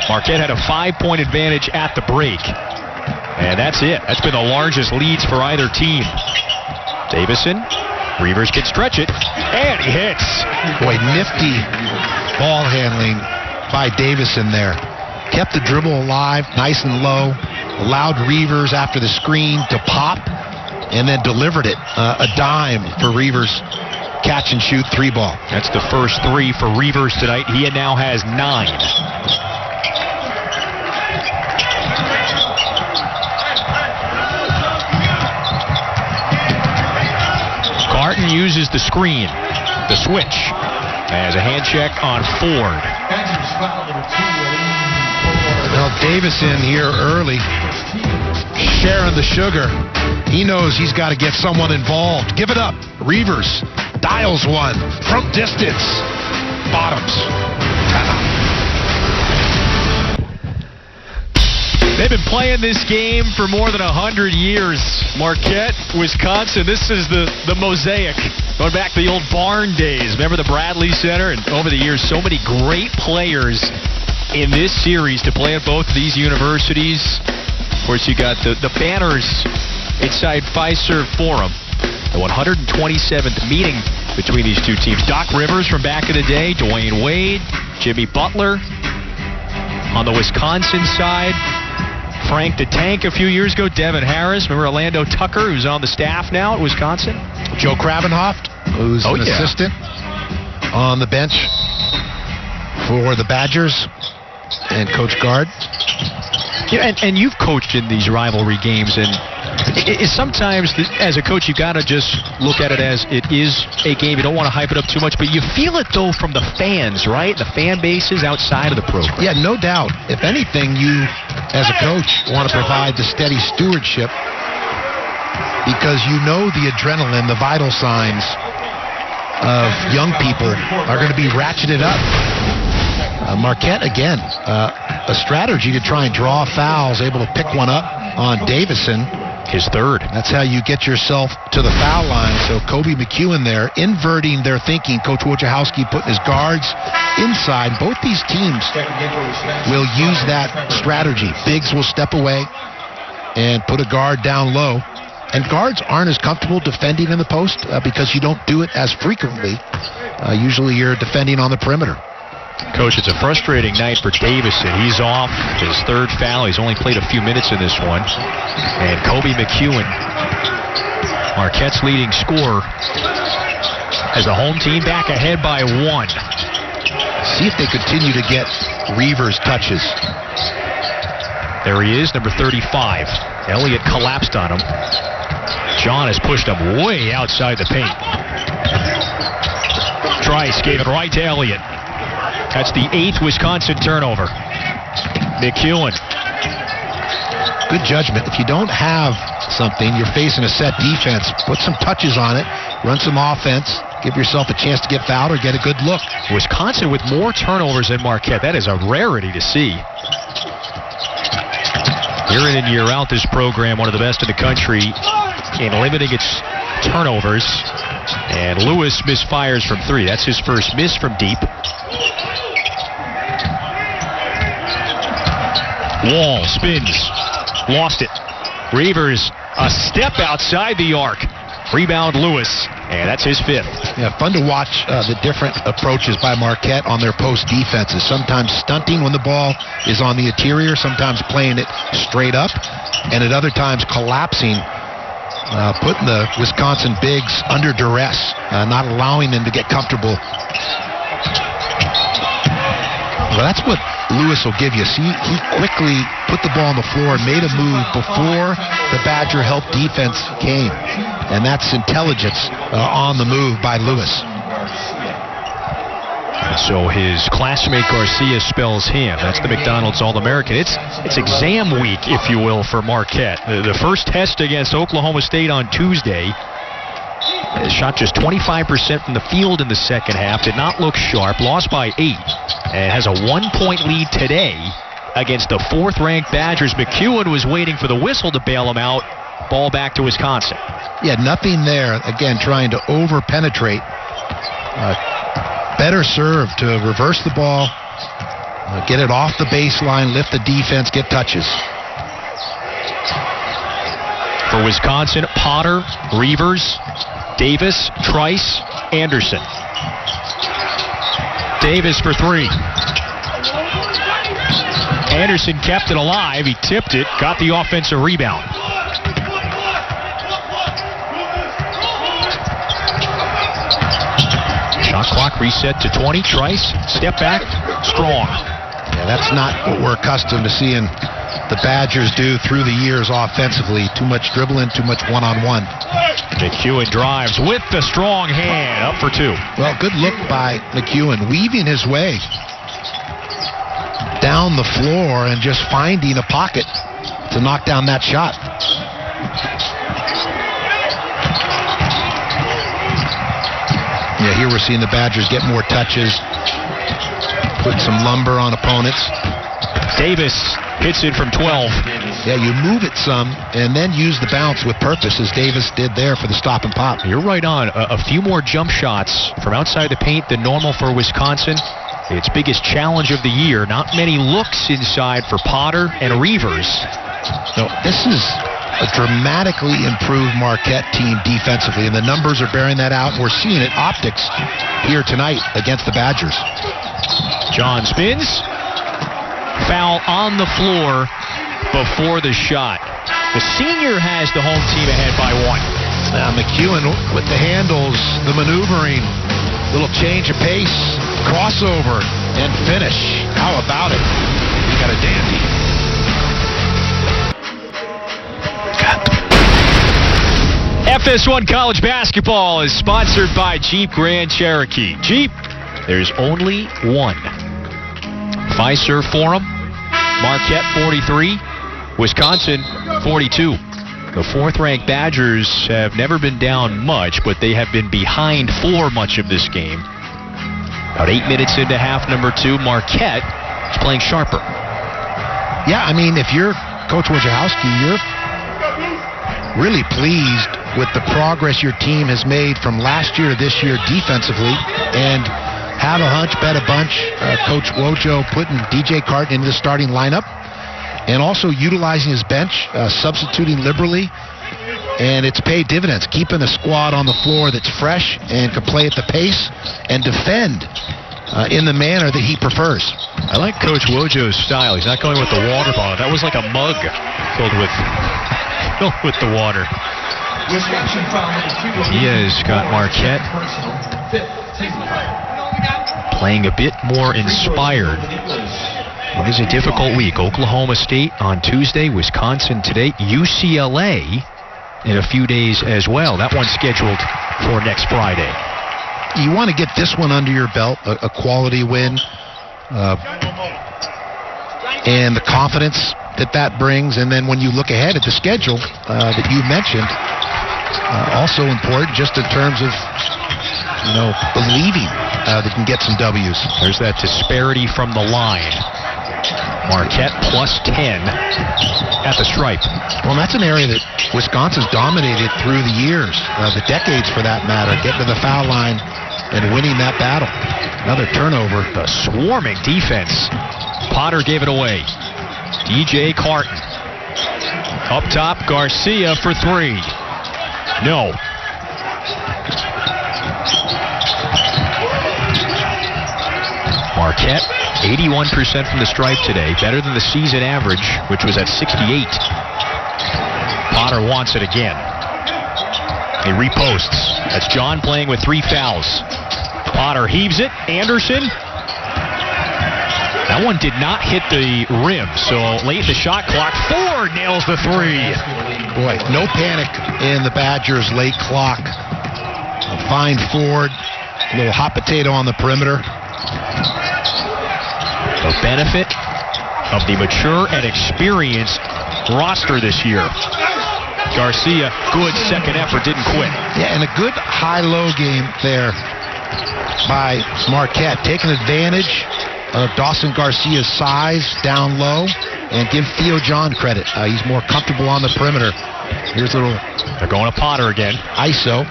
[SPEAKER 1] Marquette had a 5-point advantage at the break. And that's it. That's been the largest leads for either team. Davison, Reavers can stretch it, and he hits.
[SPEAKER 2] Boy, nifty ball handling by Davison there. Kept the dribble alive, nice and low. Allowed Reavers after the screen to pop, and then delivered it. A dime for Reavers. Catch and shoot 3 ball.
[SPEAKER 1] That's the first 3 for Reavers tonight. He now has 9. Martin uses the screen, the switch, as a hand check on Ford.
[SPEAKER 2] Well, Davis in here early, sharing the sugar. He knows he's got to get someone involved. Give it up. Reavers dials one from distance. Bottoms. Timeout.
[SPEAKER 1] They've been playing this game for more than 100 years. Marquette, Wisconsin. This is the mosaic. Going back to the old barn days. Remember the Bradley Center? And over the years, so many great players in this series to play at both of these universities. Of course, you got the banners inside Fiserv Forum. The 127th meeting between these two teams. Doc Rivers from back in the day, Dwayne Wade, Jimmy Butler. On the Wisconsin side, Frank the Tank a few years ago, Devin Harris. Remember Orlando Tucker, who's on the staff now at Wisconsin?
[SPEAKER 2] Joe Kravenhoft, who's an assistant on the bench for the Badgers, and Coach Gard.
[SPEAKER 1] Yeah, and you've coached in these rivalry games, and sometimes as a coach you got to just look at it as it is a game. You don't want to hype it up too much, but you feel it though from the fans, right? The fan bases outside of the program.
[SPEAKER 2] Yeah, no doubt. If anything, you as a coach want to provide the steady stewardship because you know the adrenaline, the vital signs of young people are going to be ratcheted up. Marquette, again, a strategy to try and draw fouls, able to pick one up on Davison.
[SPEAKER 1] His third.
[SPEAKER 2] That's how you get yourself to the foul line. So Kobe McEwen there, inverting their thinking. Coach Wojciechowski putting his guards inside. Both these teams will use that strategy. Biggs will step away and put a guard down low. And guards aren't as comfortable defending in the post because you don't do it as frequently. Usually you're defending on the perimeter.
[SPEAKER 1] Coach, it's a frustrating night for Davison. He's off his third foul. He's only played a few minutes in this one. And Kobe McEwen, Marquette's leading scorer, as the home team back ahead by one.
[SPEAKER 2] See if they continue to get Reavers touches.
[SPEAKER 1] There he is, number 35. Elliott collapsed on him. John has pushed him way outside the paint. Trice gave it right to Elliott. That's the 8th Wisconsin turnover. McEwen.
[SPEAKER 2] Good judgment. If you don't have something, you're facing a set defense, put some touches on it, run some offense, give yourself a chance to get fouled or get a good look.
[SPEAKER 1] Wisconsin with more turnovers than Marquette. That is a rarity to see. Year in and year out, this program, one of the best in the country in limiting its turnovers. And Lewis misfires from three. That's his first miss from deep. Wall spins, lost it. Reavers a step outside the arc. Rebound Lewis, and that's his 5th.
[SPEAKER 2] Yeah, fun to watch the different approaches by Marquette on their post defenses. Sometimes stunting when the ball is on the interior, sometimes playing it straight up, and at other times collapsing, putting the Wisconsin bigs under duress, not allowing them to get comfortable. Well, that's what Lewis will give you. See, he quickly put the ball on the floor and made a move before the Badger help defense came. And that's intelligence on the move by Lewis.
[SPEAKER 1] So his classmate Garcia spells him. That's the McDonald's All-American. It's exam week, if you will, for Marquette. The first test against Oklahoma State on Tuesday. Shot just 25% from the field in the second half. Did not look sharp. Lost by 8. And has a 1-point lead today against the 4th-ranked Badgers. McEwen was waiting for the whistle to bail him out. Ball back to Wisconsin.
[SPEAKER 2] Yeah, nothing there. Again, trying to over-penetrate. Better serve to reverse the ball, get it off the baseline, lift the defense, get touches.
[SPEAKER 1] For Wisconsin, Potter, Reavers, Davis, Trice, Anderson. Davis for 3. Anderson kept it alive. He tipped it, got the offensive rebound. Shot clock reset to 20. Trice, step back, strong.
[SPEAKER 2] Yeah, that's not what we're accustomed to seeing the Badgers do through the years offensively. Too much dribbling, too much one-on-one.
[SPEAKER 1] McEwen drives with the strong hand, up for two.
[SPEAKER 2] Well, good look by McEwen, weaving his way down the floor and just finding a pocket to knock down that shot. Yeah, here we're seeing the Badgers get more touches, put some lumber on opponents.
[SPEAKER 1] Davis hits it from 12.
[SPEAKER 2] Yeah, you move it some and then use the bounce with purpose, as Davis did there for the stop and pop.
[SPEAKER 1] You're right on. A few more jump shots from outside the paint than normal for Wisconsin. Its biggest challenge of the year. Not many looks inside for Potter and Reavers.
[SPEAKER 2] No, this is a dramatically improved Marquette team defensively, and the numbers are bearing that out. We're seeing it optics here tonight against the Badgers.
[SPEAKER 1] John spins. Foul on the floor before the shot. The senior has the home team ahead by one.
[SPEAKER 2] Now McEwen with the handles, the maneuvering, little change of pace, crossover, and finish. How about it? We got a dandy.
[SPEAKER 1] FS1 College Basketball is sponsored by Jeep Grand Cherokee. Jeep, there's only one. Fiserv Forum, Marquette 43, Wisconsin 42. The fourth-ranked Badgers have never been down much, but they have been behind for much of this game. About 8 minutes into half number 2, Marquette is playing sharper.
[SPEAKER 2] Yeah, I mean, if you're Coach Wojciechowski, you're really pleased with the progress your team has made from last year to this year defensively, and have a hunch, bet a bunch. Coach Wojo putting DJ Carton into the starting lineup and also utilizing his bench, substituting liberally, and it's paid dividends, keeping a squad on the floor that's fresh and can play at the pace and defend in the manner that he prefers.
[SPEAKER 1] I like Coach Wojo's style. He's not going with the water bottle. That was like a mug filled with the water. He has got Marquette playing a bit more inspired. It is a difficult week. Oklahoma State on Tuesday, Wisconsin today, UCLA in a few days as well. That one's scheduled for next Friday.
[SPEAKER 2] You want to get this one under your belt, a quality win, and the confidence that brings. And then when you look ahead at the schedule that you mentioned, also important just in terms of, believing they can get some W's.
[SPEAKER 1] There's that disparity from the line. Marquette plus 10 at the stripe.
[SPEAKER 2] Well, that's an area that Wisconsin's dominated through the years, the decades for that matter, getting to the foul line and winning that battle. Another turnover.
[SPEAKER 1] The swarming defense. Potter gave it away. DJ Carton. Up top, Garcia for three. No. Marquette, 81% from the stripe today, better than the season average, which was at 68. Potter wants it again. He reposts. That's John playing with 3 fouls. Potter heaves it. Anderson. That one did not hit the rim, so late in the shot clock, Ford nails the three.
[SPEAKER 2] Boy, no panic in the Badgers' late clock. Fine Ford, a little hot potato on the perimeter.
[SPEAKER 1] The benefit of the mature and experienced roster this year. Garcia, good second effort, didn't quit.
[SPEAKER 2] Yeah, and a good high-low game there by Marquette, taking advantage of Dawson Garcia's size down low, and give Theo John credit. He's more comfortable on the perimeter. Here's a little...
[SPEAKER 1] They're going to Potter again.
[SPEAKER 2] ISO.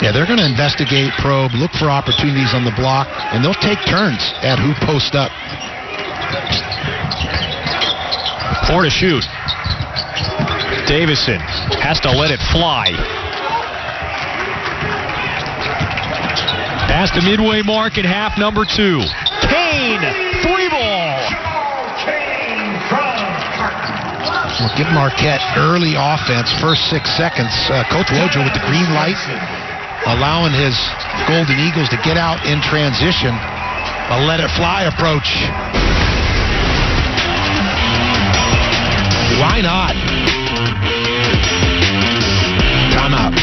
[SPEAKER 2] Yeah, they're going to investigate, probe, look for opportunities on the block, and they'll take turns at who posts up.
[SPEAKER 1] 4 to shoot. Davison has to let it fly. Past the midway mark in half number 2. Kane, 3 ball.
[SPEAKER 2] We'll give Marquette early offense, first 6 seconds. Coach Wojo with the green light, allowing his Golden Eagles to get out in transition. A let it fly approach. Why not? Timeout.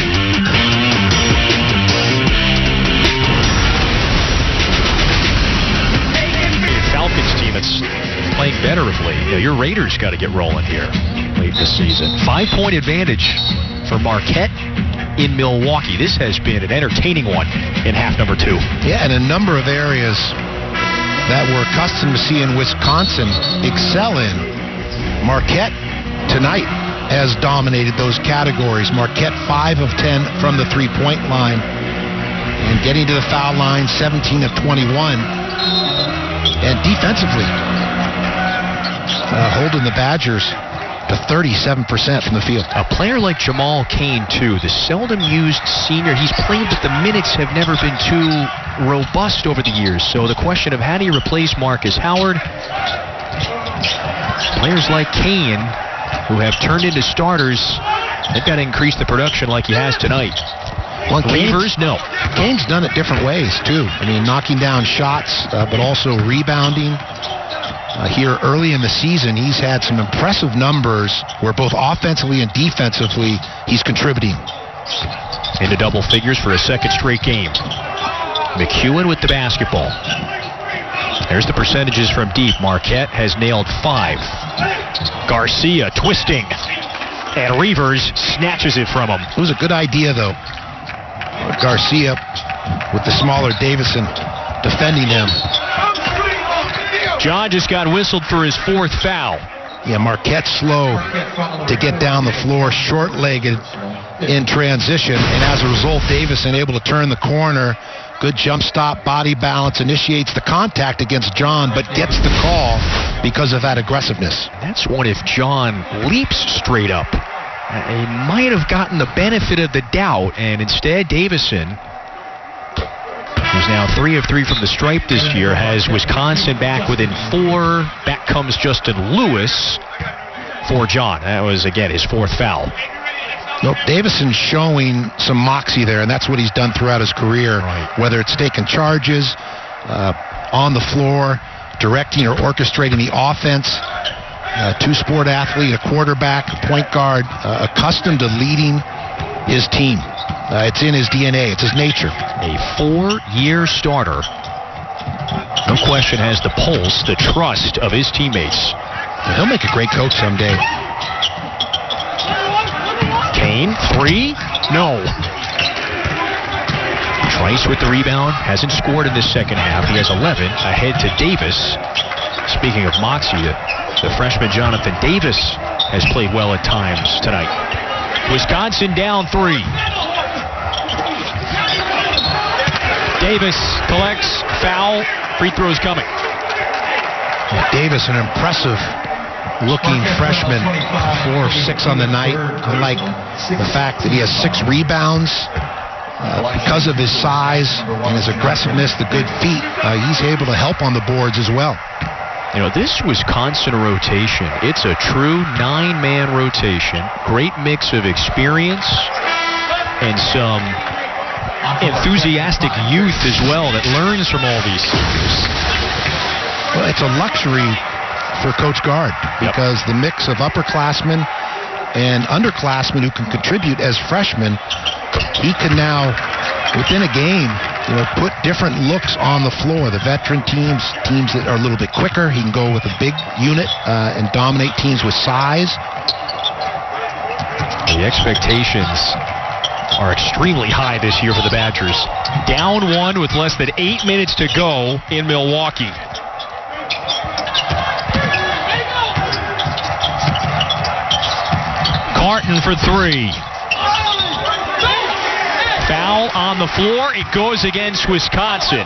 [SPEAKER 1] Falcons team that's playing better of late. Yeah, your Raiders got to get rolling here late this season. 5-point advantage for Marquette in Milwaukee. This has been an entertaining one in half number 2.
[SPEAKER 2] Yeah, and a number of areas that we're accustomed to seeing Wisconsin excel in. Marquette tonight has dominated those categories. Marquette 5 of 10 from the three-point line and getting to the foul line 17 of 21. And defensively, holding the Badgers to 37% from the field.
[SPEAKER 1] A player like Jamal Cain, too, the seldom used senior. He's played, but the minutes have never been too robust over the years. So the question of how do you replace Marcus Howard? Players like Cain, who have turned into starters, they've got to increase the production like he has tonight.
[SPEAKER 2] Well,
[SPEAKER 1] Reavers, no.
[SPEAKER 2] Cain's done it different ways, too. I mean, knocking down shots, but also rebounding. Here early in the season, he's had some impressive numbers where both offensively and defensively he's contributing.
[SPEAKER 1] Into double figures for a second straight game. McEwen with the basketball. There's the percentages from deep. Marquette has nailed 5. Garcia twisting. And Reavers snatches it from him.
[SPEAKER 2] It was a good idea, though. Garcia with the smaller Davison defending him.
[SPEAKER 1] John just got whistled for his 4th foul.
[SPEAKER 2] Yeah, Marquette slow to get down the floor, short-legged in transition, and as a result, Davison able to turn the corner. Good jump stop, body balance, initiates the contact against John, but gets the call because of that aggressiveness.
[SPEAKER 1] That's one if John leaps straight up. He might have gotten the benefit of the doubt, and instead Davison, who's now 3 of 3 from the stripe this year, has Wisconsin back within 4. Back comes Justin Lewis for John. That was, again, his 4th foul.
[SPEAKER 2] Nope, Davison's showing some moxie there, and that's what he's done throughout his career,
[SPEAKER 1] right.
[SPEAKER 2] Whether it's taking charges, on the floor, directing or orchestrating the offense. Two-sport athlete, a quarterback, a point guard, accustomed to leading his team. It's in his DNA. It's his nature.
[SPEAKER 1] A 4-year starter. No question has the pulse, the trust of his teammates.
[SPEAKER 2] And he'll make a great coach someday.
[SPEAKER 1] Cain, 3? No. Trice with the rebound. Hasn't scored in this second half. He has 11 ahead to Davis. Speaking of moxie, the freshman Jonathan Davis has played well at times tonight. Wisconsin down 3. Davis collects, foul, free throws coming.
[SPEAKER 2] Davis, an impressive looking freshman, 4 of 6 on the night. I like the fact that he has 6 rebounds. Because of his size and his aggressiveness, the good feet, he's able to help on the boards as well.
[SPEAKER 1] You know, this Wisconsin rotation, it's a true 9-man rotation. Great mix of experience and some enthusiastic youth as well that learns from all these seniors.
[SPEAKER 2] Well, it's a luxury for Coach Gard because the mix of upperclassmen and underclassmen who can contribute as freshmen, he can now, within a game, put different looks on the floor. The veteran teams that are a little bit quicker, he can go with a big unit and dominate teams with size.
[SPEAKER 1] The expectations are extremely high this year for the Badgers. Down 1 with less than 8 minutes to go in Milwaukee. Carton for 3. Foul on the floor. It goes against Wisconsin.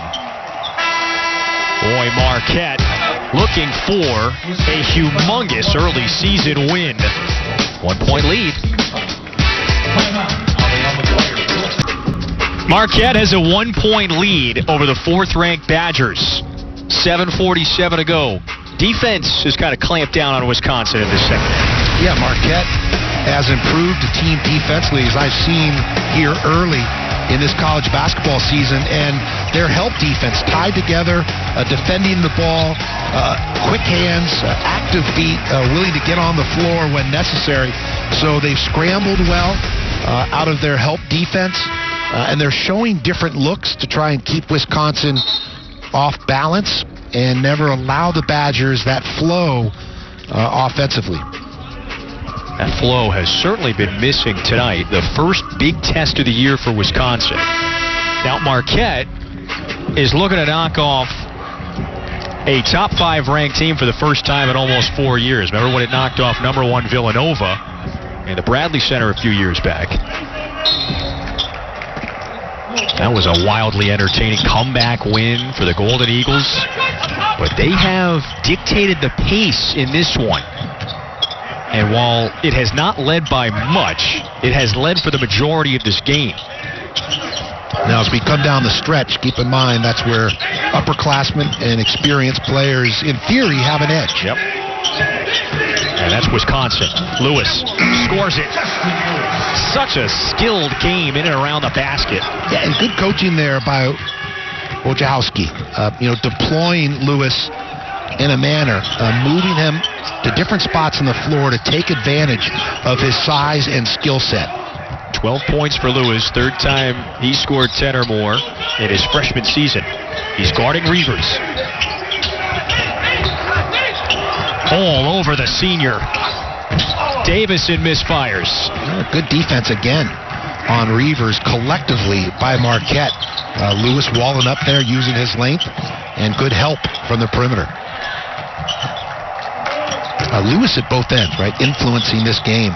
[SPEAKER 1] Boy, Marquette looking for a humongous early season win. 1-point lead. Marquette has a 1-point lead over the 4th-ranked Badgers. 7:47 to go. Defense has kind of clamped down on Wisconsin in this second half.
[SPEAKER 2] Yeah, Marquette has improved the team defensively, as I've seen here early. in this college basketball season, and their help defense tied together, defending the ball, quick hands, active feet, willing to get on the floor when necessary. So they've scrambled well out of their help defense, and they're showing different looks to try and keep Wisconsin off balance and never allow the Badgers that flow offensively.
[SPEAKER 1] That flow has certainly been missing tonight. The first big test of the year for Wisconsin. Now Marquette is looking to knock off a top 5 ranked team for the first time in almost 4 years. Remember when it knocked off number 1 Villanova in the Bradley Center a few years back? That was a wildly entertaining comeback win for the Golden Eagles. But they have dictated the pace in this one. And while it has not led by much, it has led for the majority of this game.
[SPEAKER 2] Now, as we come down the stretch, keep in mind that's where upperclassmen and experienced players, in theory, have an edge.
[SPEAKER 1] Yep. And that's Wisconsin. Lewis scores it. Such a skilled game in and around the basket.
[SPEAKER 2] Yeah, and good coaching there by Wojciechowski. Deploying Lewis in a manner, moving him to different spots on the floor to take advantage of his size and skill set.
[SPEAKER 1] 12 points for Lewis, third time he scored 10 or more in his freshman season. He's guarding Reavers. All over the senior. Davison misfires.
[SPEAKER 2] Good defense again on Reavers collectively by Marquette. Lewis walling up there using his length, and good help from the perimeter. Lewis at both ends, right, influencing this game.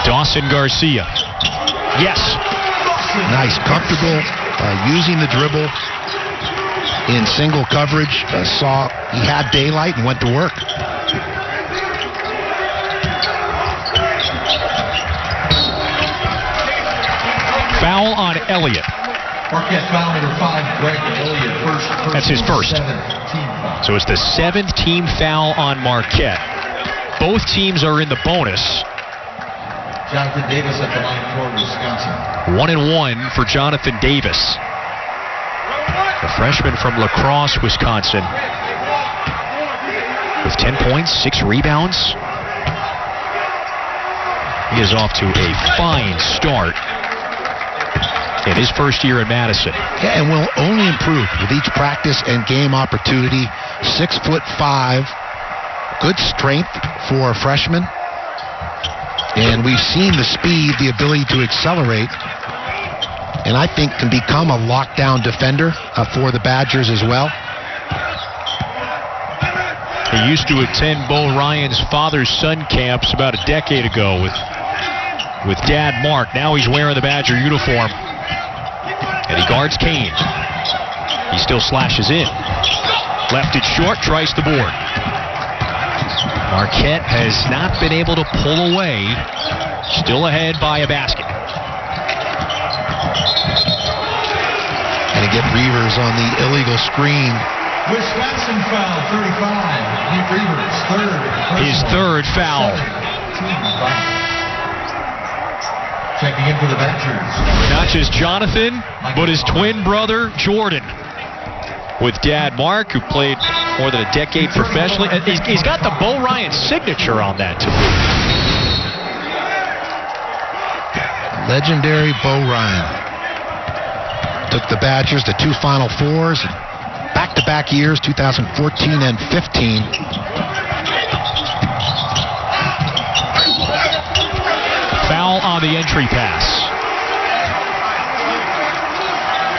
[SPEAKER 1] Dawson Garcia. Yes.
[SPEAKER 2] Nice, comfortable, using the dribble in single coverage. Saw he had daylight and went to work.
[SPEAKER 1] Foul on Elliott.
[SPEAKER 3] Marquette foul number 5, Greg Elliott, first.
[SPEAKER 1] That's his first. So it's the 7th team foul on Marquette. Both teams are in the bonus.
[SPEAKER 3] Jonathan Davis at the line for Wisconsin.
[SPEAKER 1] 1-1 for Jonathan Davis. The freshman from La Crosse, Wisconsin. With 10 points, 6 rebounds. He is off to a fine start in his first year in Madison.
[SPEAKER 2] Yeah, and will only improve with each practice and game opportunity. 6'5", good strength for a freshman. And we've seen the speed, the ability to accelerate, and I think can become a lockdown defender for the Badgers as well.
[SPEAKER 1] He used to attend Bo Ryan's father-son camps about a decade ago with Dad Mark. Now he's wearing the Badger uniform. And he guards Kane. He still slashes in. Left it short, tries the board. Marquette has not been able to pull away. Still ahead by a basket.
[SPEAKER 2] And again, Reavers on the illegal screen.
[SPEAKER 3] Wisconsin foul, 35. Nick Reavers, third.
[SPEAKER 1] His third foul.
[SPEAKER 3] Checking in for the Badgers.
[SPEAKER 1] Not just Jonathan, but his twin brother, Jordan. With Dad Mark, who played more than a decade professionally. He's got the Bo Ryan signature on that, too.
[SPEAKER 2] Legendary Bo Ryan. Took the Badgers to 2 Final Fours, back-to-back years, 2014 and 15.
[SPEAKER 1] Foul on the entry pass.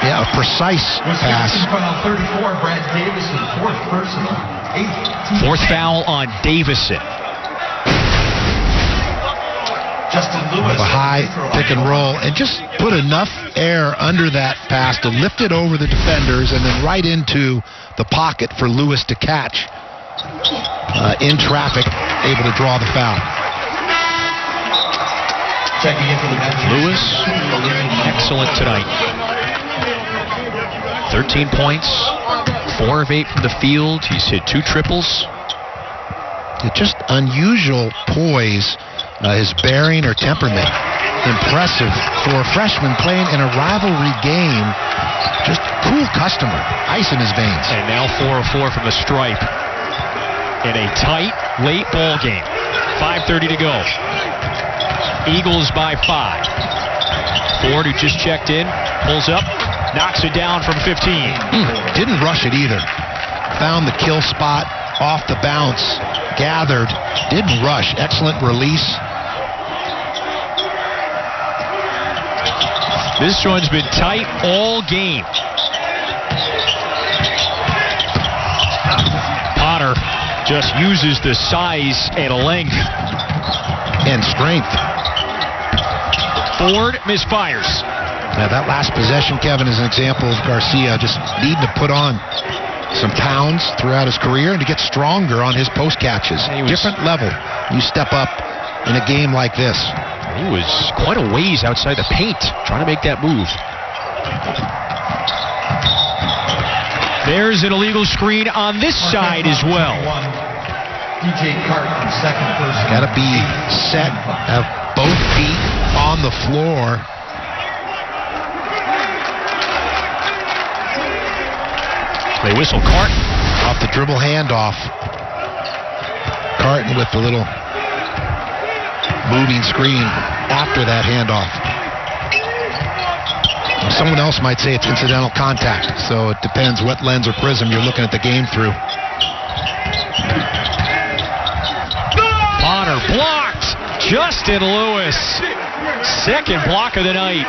[SPEAKER 2] Yeah, a precise pass.
[SPEAKER 3] Wisconsin foul 34, Brad Davison, fourth personal, 8th.
[SPEAKER 1] Fourth foul on Davison.
[SPEAKER 3] Justin Lewis.
[SPEAKER 2] A high pick and roll, and just put enough air under that pass to lift it over the defenders and then right into the pocket for Lewis to catch. In traffic, able to draw the foul.
[SPEAKER 3] Checking in for the Badgers.
[SPEAKER 1] Lewis, excellent tonight. 13 points, 4 of 8 from the field. He's hit 2 triples.
[SPEAKER 2] Just unusual poise, his bearing or temperament. impressive for a freshman playing in a rivalry game. Just cool customer, ice in his veins.
[SPEAKER 1] And now 4 of 4 from the stripe in a tight, late ball game. 5:30 to go. Eagles by 5. Ford, who just checked in, pulls up, knocks it down from 15.
[SPEAKER 2] Didn't rush it either. Found the kill spot off the bounce. Gathered. Didn't rush. Excellent release.
[SPEAKER 1] This one's been tight all game. Potter just uses the size and length.
[SPEAKER 2] And strength.
[SPEAKER 1] Ford misfires.
[SPEAKER 2] Now that last possession, Kevin, is an example of Garcia just needing to put on some pounds throughout his career and to get stronger on his post catches. Different level. You step up in a game like this.
[SPEAKER 1] He was quite a ways outside the paint trying to make that move. There's an illegal screen on this side as well.
[SPEAKER 3] DJ Carton, second person.
[SPEAKER 2] Got to be set, have both feet on the floor.
[SPEAKER 1] They whistle Carton.
[SPEAKER 2] Off the dribble handoff. Carton with the little moving screen after that handoff. Someone else might say it's incidental contact, so it depends what lens or prism you're looking at the game through.
[SPEAKER 1] Potter blocked. Justin Lewis. Second block of the night.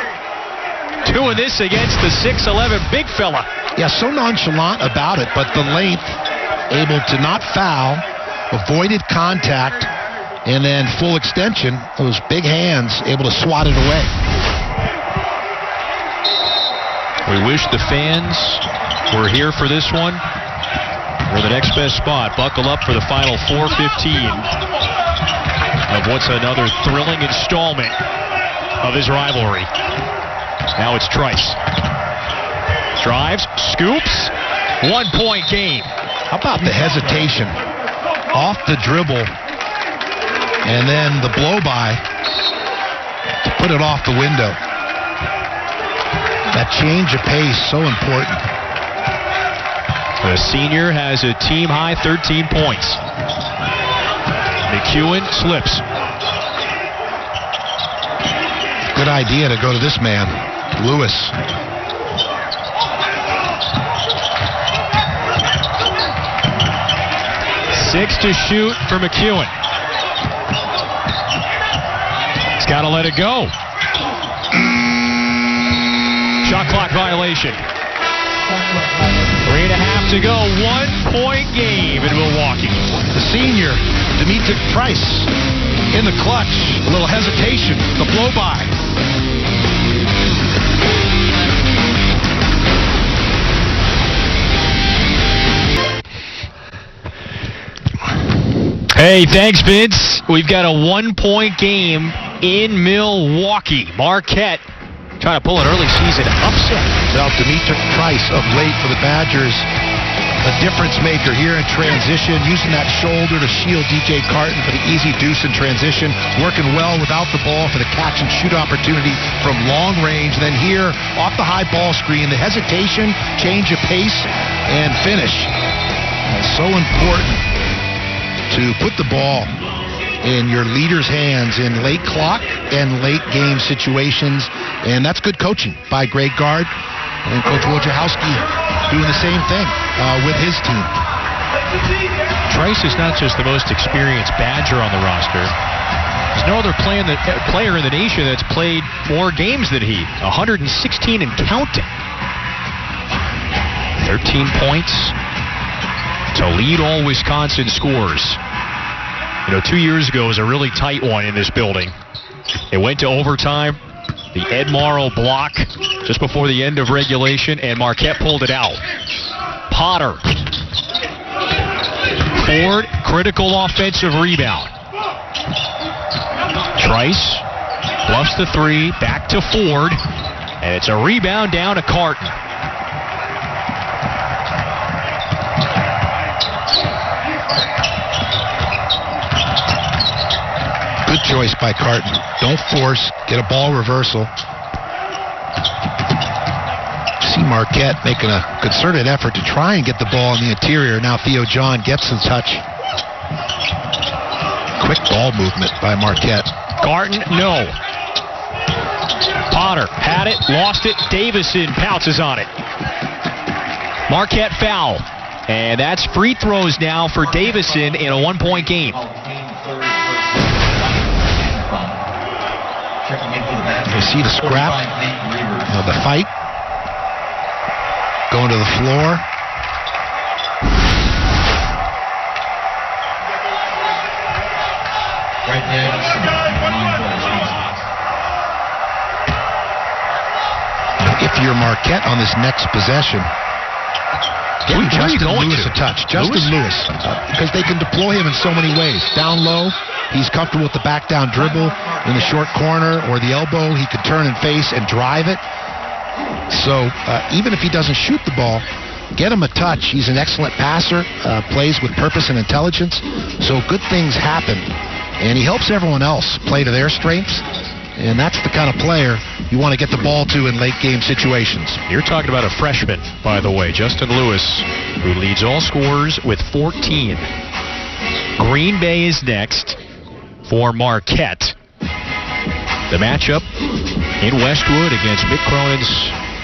[SPEAKER 1] Doing this against the 6'11 big fella.
[SPEAKER 2] Yeah, so nonchalant about it, but the length, able to not foul, avoided contact, and then full extension, those big hands able to swat it away.
[SPEAKER 1] We wish the fans were here for this one. We're the next best spot. Buckle up for the final 4:15 of what's another thrilling installment of his rivalry. Now it's Trice. Drives, scoops, 1-point game.
[SPEAKER 2] How about the hesitation off the dribble and then the blow-by to put it off the window. That change of pace, so important.
[SPEAKER 1] The senior has a team-high 13 points. McEwen slips.
[SPEAKER 2] Good idea to go to this man, Lewis.
[SPEAKER 1] Six to shoot for McEwen. He's got to let it go. Shot clock violation. 3.5 to go. 1-point game in Milwaukee.
[SPEAKER 2] The senior, Dimitri Trice, in the clutch. A little hesitation. The blow-by.
[SPEAKER 1] Hey, thanks, Vince. We've got a 1-point game in Milwaukee. Marquette trying to pull an early season upset.
[SPEAKER 2] Well, Dimitri Trice of late for the Badgers, a difference maker here in transition, using that shoulder to shield DJ Carton for the easy deuce in transition, working well without the ball for the catch and shoot opportunity from long range. Then here, off the high ball screen, the hesitation, change of pace, and finish. It's so important to put the ball in your leader's hands in late clock and late game situations, and that's good coaching by Greg Gard and Coach Wojciechowski doing the same thing with his team.
[SPEAKER 1] Trice is not just the most experienced Badger on the roster. There's no other player in the nation that's played more games than he. 116 and counting. 13 points to lead all Wisconsin scores. 2 years ago was a really tight one in this building. It went to overtime. The Ed Morrow block just before the end of regulation, and Marquette pulled it out. Potter. Ford, critical offensive rebound. Trice bluffs the three, back to Ford, and it's a rebound down to Carton.
[SPEAKER 2] Good Good choice by Carton. Don't force. Get a ball reversal. See Marquette making a concerted effort to try and get the ball in the interior. Now Theo John gets the touch. Quick ball movement by Marquette.
[SPEAKER 1] Carton, no. Potter had it, lost it. Davison pounces on it. Marquette foul. And that's free throws now for Davison in a 1-point game.
[SPEAKER 2] You see the scrap of the fight. Going to the floor.
[SPEAKER 3] Right there.
[SPEAKER 2] If you're Marquette on this next possession, give Justin Lewis a touch. Justin Lewis, because they can deploy him in so many ways. Down low, he's comfortable with the back down dribble. In the short corner or the elbow, he could turn and face and drive it. So even if he doesn't shoot the ball, get him a touch. He's an excellent passer, plays with purpose and intelligence. So good things happen. And he helps everyone else play to their strengths. And that's the kind of player you want to get the ball to in late game situations.
[SPEAKER 1] You're talking about a freshman, by the way, Justin Lewis, who leads all scorers with 14. Green Bay is next for Marquette. The matchup in Westwood against Mick Cronin's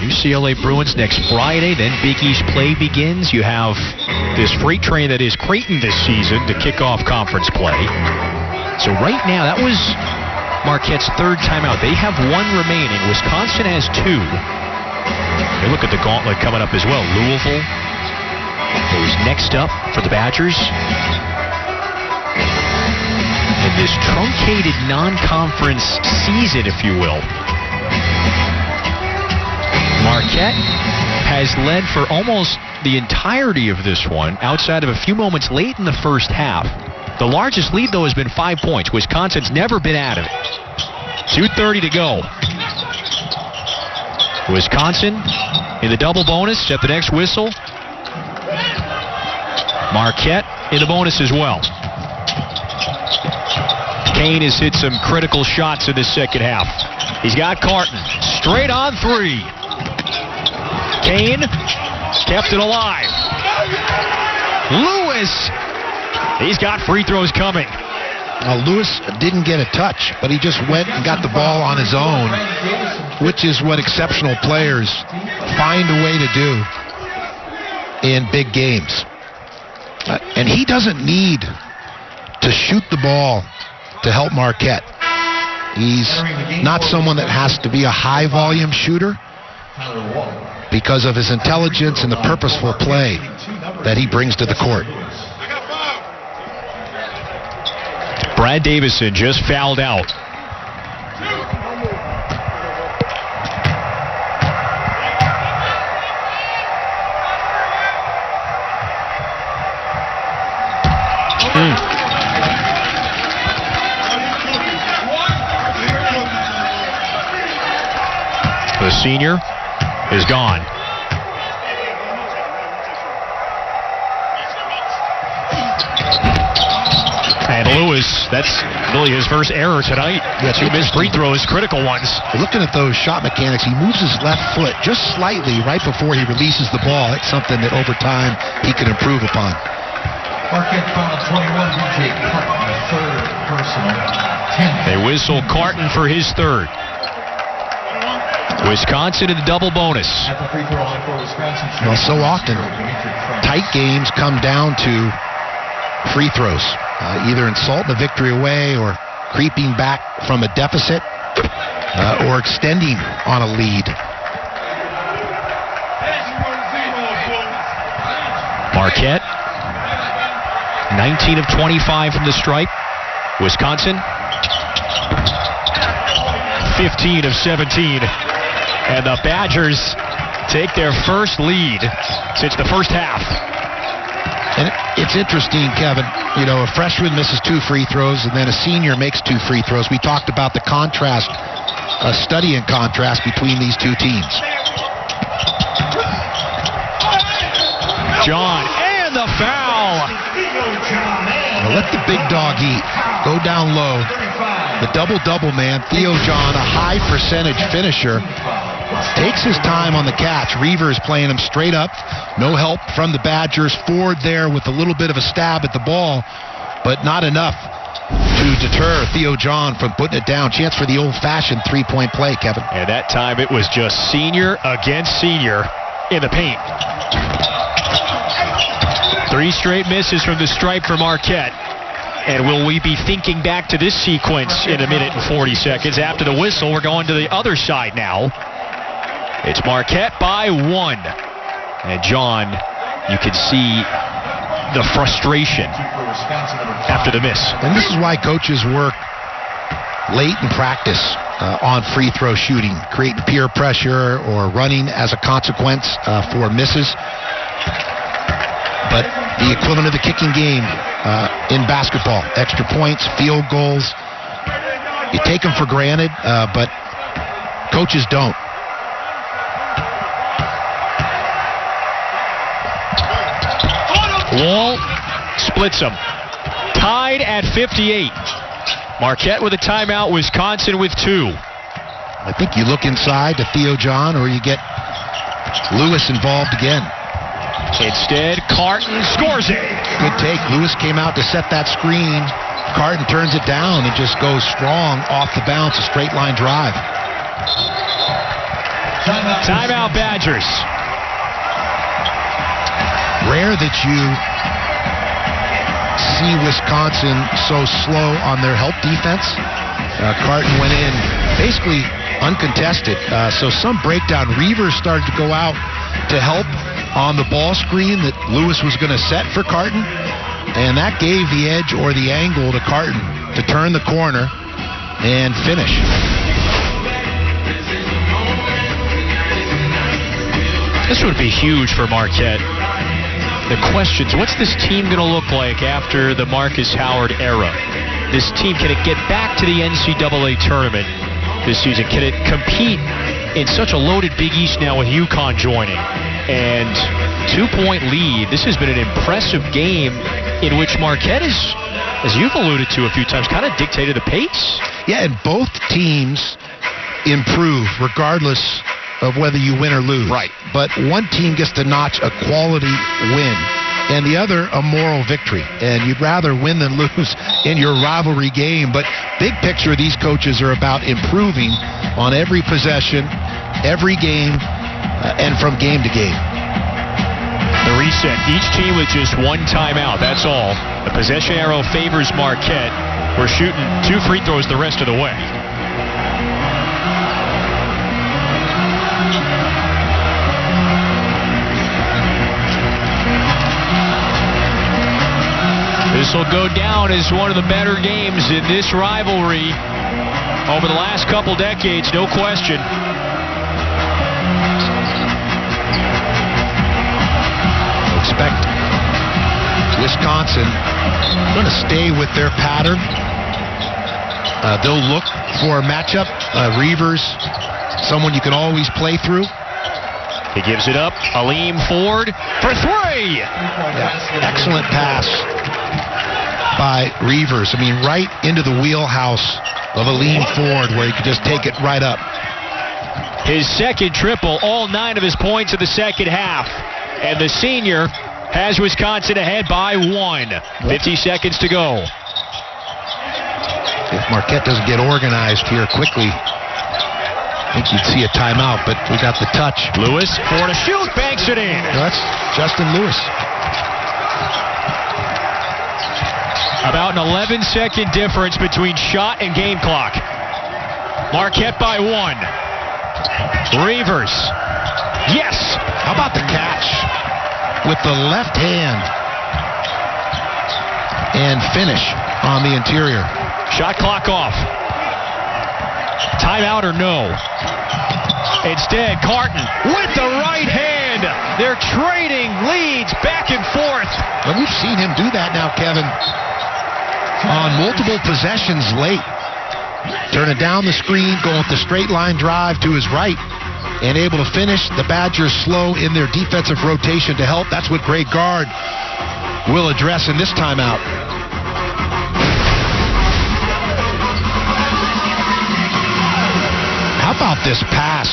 [SPEAKER 1] UCLA Bruins next Friday. Then Big East play begins. You have this freight train that is Creighton this season to kick off conference play. So right now, that was Marquette's third timeout. They have one remaining. Wisconsin has two. They look at the gauntlet coming up as well. Louisville goes next up for the Badgers. In this truncated non-conference season, if you will, Marquette has led for almost the entirety of this one, outside of a few moments late in the first half. The largest lead, though, has been 5 points. Wisconsin's never been out of it. 2:30 to go. Wisconsin in the double bonus at the next whistle. Marquette in the bonus as well. Kane has hit some critical shots in the second half. He's got Carton. Straight on three. Kane kept it alive. Lewis. He's got free throws coming.
[SPEAKER 2] Lewis didn't get a touch, but he just went and got the ball on his own, which is what exceptional players find a way to do in big games. And he doesn't need to shoot the ball to help Marquette. He's not someone that has to be a high-volume shooter because of his intelligence and the purposeful play that he brings to the court.
[SPEAKER 1] Brad Davison just fouled out. The senior is gone. And Lewis, that's really his first error tonight.
[SPEAKER 2] Yeah,
[SPEAKER 1] 2 missed free throws, critical ones.
[SPEAKER 2] Looking at those shot mechanics, he moves his left foot just slightly right before he releases the ball. It's something that over time he can improve upon.
[SPEAKER 3] Marquette foul 21, DJ Carton, third personal. 10.
[SPEAKER 1] They whistle Carton for his third. Wisconsin in the double bonus.
[SPEAKER 3] At the free throw line for Wisconsin.
[SPEAKER 2] Well, so often, tight games come down to free throws. Either insult the victory away or creeping back from a deficit or extending on a lead.
[SPEAKER 1] Marquette, 19 of 25 from the stripe. Wisconsin, 15 of 17. And the Badgers take their first lead since the first half.
[SPEAKER 2] And it's interesting, Kevin, you know, a freshman misses 2 free throws and then a senior makes 2 free throws. We talked about the contrast, study and contrast between these two teams.
[SPEAKER 1] John, and the foul.
[SPEAKER 2] Now let the big dog eat. Go down low. the double-double man, Theo John, a high percentage finisher, takes his time on the catch. Reavers playing him straight up. No help from the Badgers. Ford there with a little bit of a stab at the ball, but not enough to deter Theo John from putting it down. Chance for the old-fashioned three-point play, Kevin.
[SPEAKER 1] And that time it was just senior against senior in the paint. 3 straight misses from the stripe for Marquette. And will we be thinking back to this sequence in a minute and 40 seconds? After the whistle, we're going to the other side now. It's Marquette by 1. And John, you can see the frustration after the miss.
[SPEAKER 2] And this is why coaches work late in practice on free throw shooting, creating peer pressure or running as a consequence for misses. But the equivalent of the kicking game in basketball, extra points, field goals, you take them for granted, but coaches don't.
[SPEAKER 1] Wall splits them. Tied at 58. Marquette with a timeout, Wisconsin with 2.
[SPEAKER 2] I think you look inside to Theo John or you get Lewis involved again.
[SPEAKER 1] Instead, Carton scores it.
[SPEAKER 2] Good take. Lewis came out to set that screen. Carton turns it down and just goes strong off the bounce, a straight line drive.
[SPEAKER 1] Timeout Badgers.
[SPEAKER 2] Rare that you see Wisconsin so slow on their help defense. Carton went in basically uncontested. So some breakdown. Reavers started to go out to help on the ball screen that Lewis was going to set for Carton. And that gave the edge or the angle to Carton to turn the corner and finish.
[SPEAKER 1] This would be huge for Marquette. The questions, what's this team going to look like after the Marcus Howard era? This team, can it get back to the NCAA tournament this season? Can it compete in such a loaded Big East now with UConn joining? And 2-point lead. This has been an impressive game in which Marquette is, as you've alluded to a few times, kind of dictated the pace.
[SPEAKER 2] Yeah, and both teams improve regardless of whether you win or lose.
[SPEAKER 1] Right.
[SPEAKER 2] But one team gets to notch a quality win, and the other a moral victory. And you'd rather win than lose in your rivalry game. But big picture, these coaches are about improving on every possession, every game, and from game to game.
[SPEAKER 1] The reset. Each team with just one timeout. That's all. The possession arrow favors Marquette. We're shooting 2 free throws the rest of the way. This will go down as one of the better games in this rivalry over the last couple decades, no question.
[SPEAKER 2] Expect Wisconsin going to stay with their pattern. They'll look for a matchup. Reavers, someone you can always play through.
[SPEAKER 1] He gives it up. Aleem Ford for 3.
[SPEAKER 2] Yeah, excellent pass by Reavers. I mean, right into the wheelhouse of Aleem Ford where he could just take it right up.
[SPEAKER 1] His second triple, all 9 of his points in the second half. And the senior has Wisconsin ahead by 1. 50 seconds to go.
[SPEAKER 2] If Marquette doesn't get organized here quickly, I think you'd see a timeout, but we got the touch.
[SPEAKER 1] Lewis for to shoot, banks it in.
[SPEAKER 2] No, that's Justin Lewis.
[SPEAKER 1] About an 11-second difference between shot and game clock. Marquette by 1. Reavers. Yes.
[SPEAKER 2] How about the catch with the left hand and finish on the interior?
[SPEAKER 1] Shot clock off. Timeout or no? Instead, Carton with the right hand. They're trading leads back and forth.
[SPEAKER 2] And we've seen him do that now, Kevin, on multiple possessions late. Turning down the screen, going with the straight line drive to his right, and able to finish. The Badgers slow in their defensive rotation to help. That's what Greg Gard will address in this timeout. this pass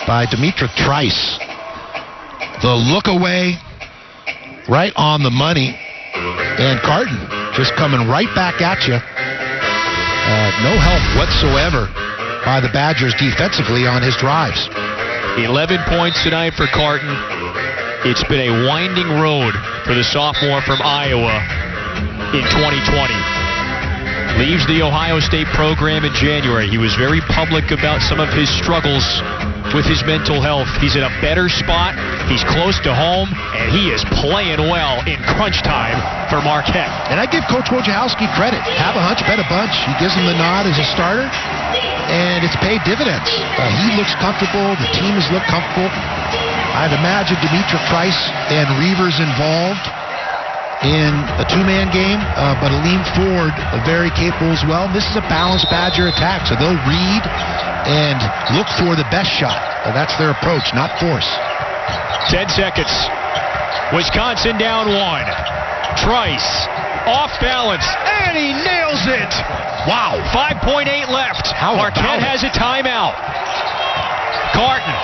[SPEAKER 2] by Demetric Trice. The look away, right on the money. And Carton just coming right back at you. No help whatsoever by the Badgers defensively on his drives.
[SPEAKER 1] 11 points tonight for Carton. It's been a winding road for the sophomore from Iowa in 2020. Leaves the Ohio State program in January. He was very public about some of his struggles with his mental health. He's in a better spot. He's close to home, and he is playing well in crunch time for Marquette.
[SPEAKER 2] And I give Coach Wojciechowski credit. Have a hunch, bet a bunch. He gives him the nod as a starter, and it's paid dividends. He looks comfortable. The team has looked comfortable. I'd imagine Demetric Trice and Reavers involved in a two-man game, but Aleem Ford very capable as well. This is a balanced Badger attack, so they'll read and look for the best shot. That's their approach, not force.
[SPEAKER 1] 10 seconds. Wisconsin down 1. Trice off balance, and he nails it.
[SPEAKER 2] Wow.
[SPEAKER 1] 5.8 left. Marquette has a timeout. Carton.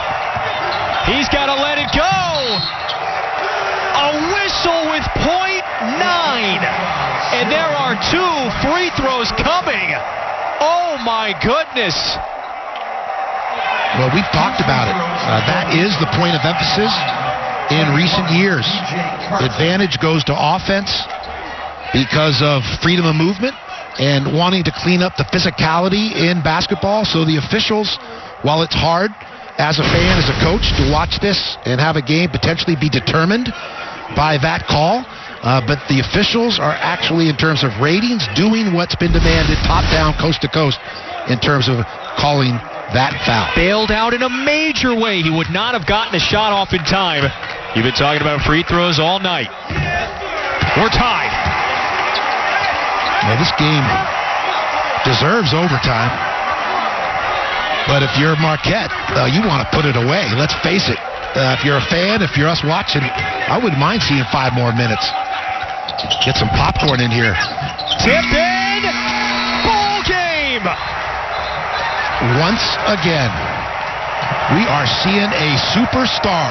[SPEAKER 1] He's got to let it go. A whistle with .9. And there are 2 free throws coming. Oh, my goodness.
[SPEAKER 2] Well, we've talked about it. That is the point of emphasis in recent years. Advantage goes to offense because of freedom of movement and wanting to clean up the physicality in basketball. So the officials, while it's hard as a fan, as a coach, to watch this and have a game potentially be determined by that call, but the officials are actually, in terms of ratings, doing what's been demanded top down, coast to coast, in terms of calling that foul.
[SPEAKER 1] Bailed out in a major way. He would not have gotten a shot off in time. You've been talking about free throws all night. We're tied.
[SPEAKER 2] Well, this game deserves overtime. But if you're Marquette, you want to put it away. Let's face it. If you're a fan, if you're us watching, I wouldn't mind seeing 5 more minutes. Get some popcorn in here.
[SPEAKER 1] Tip in. Ball game.
[SPEAKER 2] Once again, we are seeing a superstar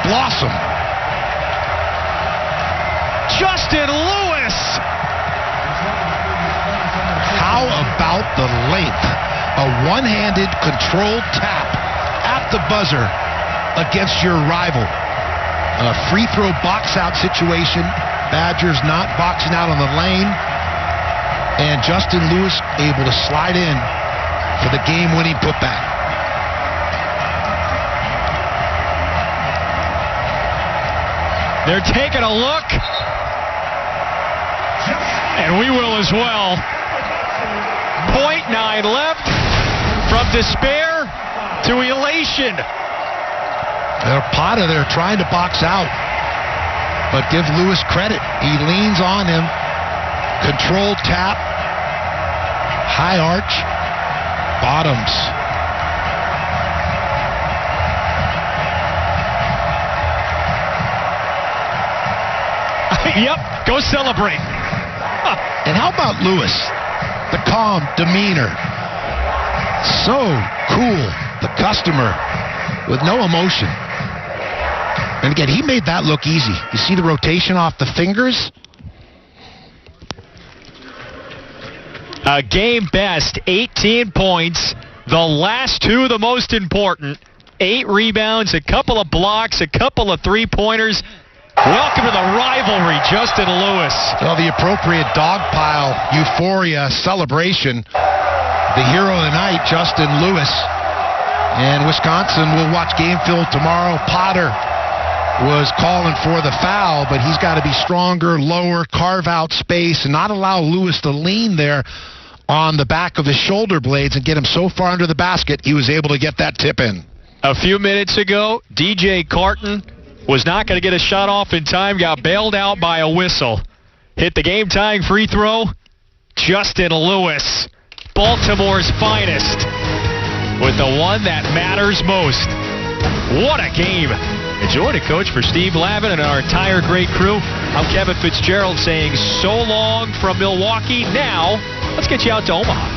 [SPEAKER 2] blossom.
[SPEAKER 1] Justin Lewis.
[SPEAKER 2] How about the length? A one-handed controlled tap at the buzzer against your rival. A free throw box out situation. Badgers not boxing out on the lane. And Justin Lewis able to slide in for the game-winning putback.
[SPEAKER 1] They're taking a look. And we will as well. .9 left. From despair to elation.
[SPEAKER 2] Potter there trying to box out. But give Lewis credit. He leans on him. Controlled tap. High arch. Bottoms.
[SPEAKER 1] Yep, go celebrate.
[SPEAKER 2] And how about Lewis? The calm demeanor. So cool. The customer with no emotion. And again, he made that look easy. You see the rotation off the fingers?
[SPEAKER 1] A game best, 18 points. The last 2 the most important. 8 rebounds, a couple of blocks, a couple of three-pointers. Welcome to the rivalry, Justin Lewis.
[SPEAKER 2] Well, the appropriate dogpile euphoria celebration. The hero of the night, Justin Lewis. And Wisconsin will watch game film tomorrow. Potter was calling for the foul, but he's got to be stronger, lower, carve out space, and not allow Lewis to lean there on the back of his shoulder blades and get him so far under the basket he was able to get that tip in.
[SPEAKER 1] A few minutes ago, DJ Carton was not going to get a shot off in time, got bailed out by a whistle. Hit the game-tying free throw, Justin Lewis, Baltimore's finest, with the one that matters most. What a game. Enjoy it, Coach. For Steve Lavin and our entire great crew, I'm Kevin Fitzgerald saying so long from Milwaukee. Now, let's get you out to Omaha.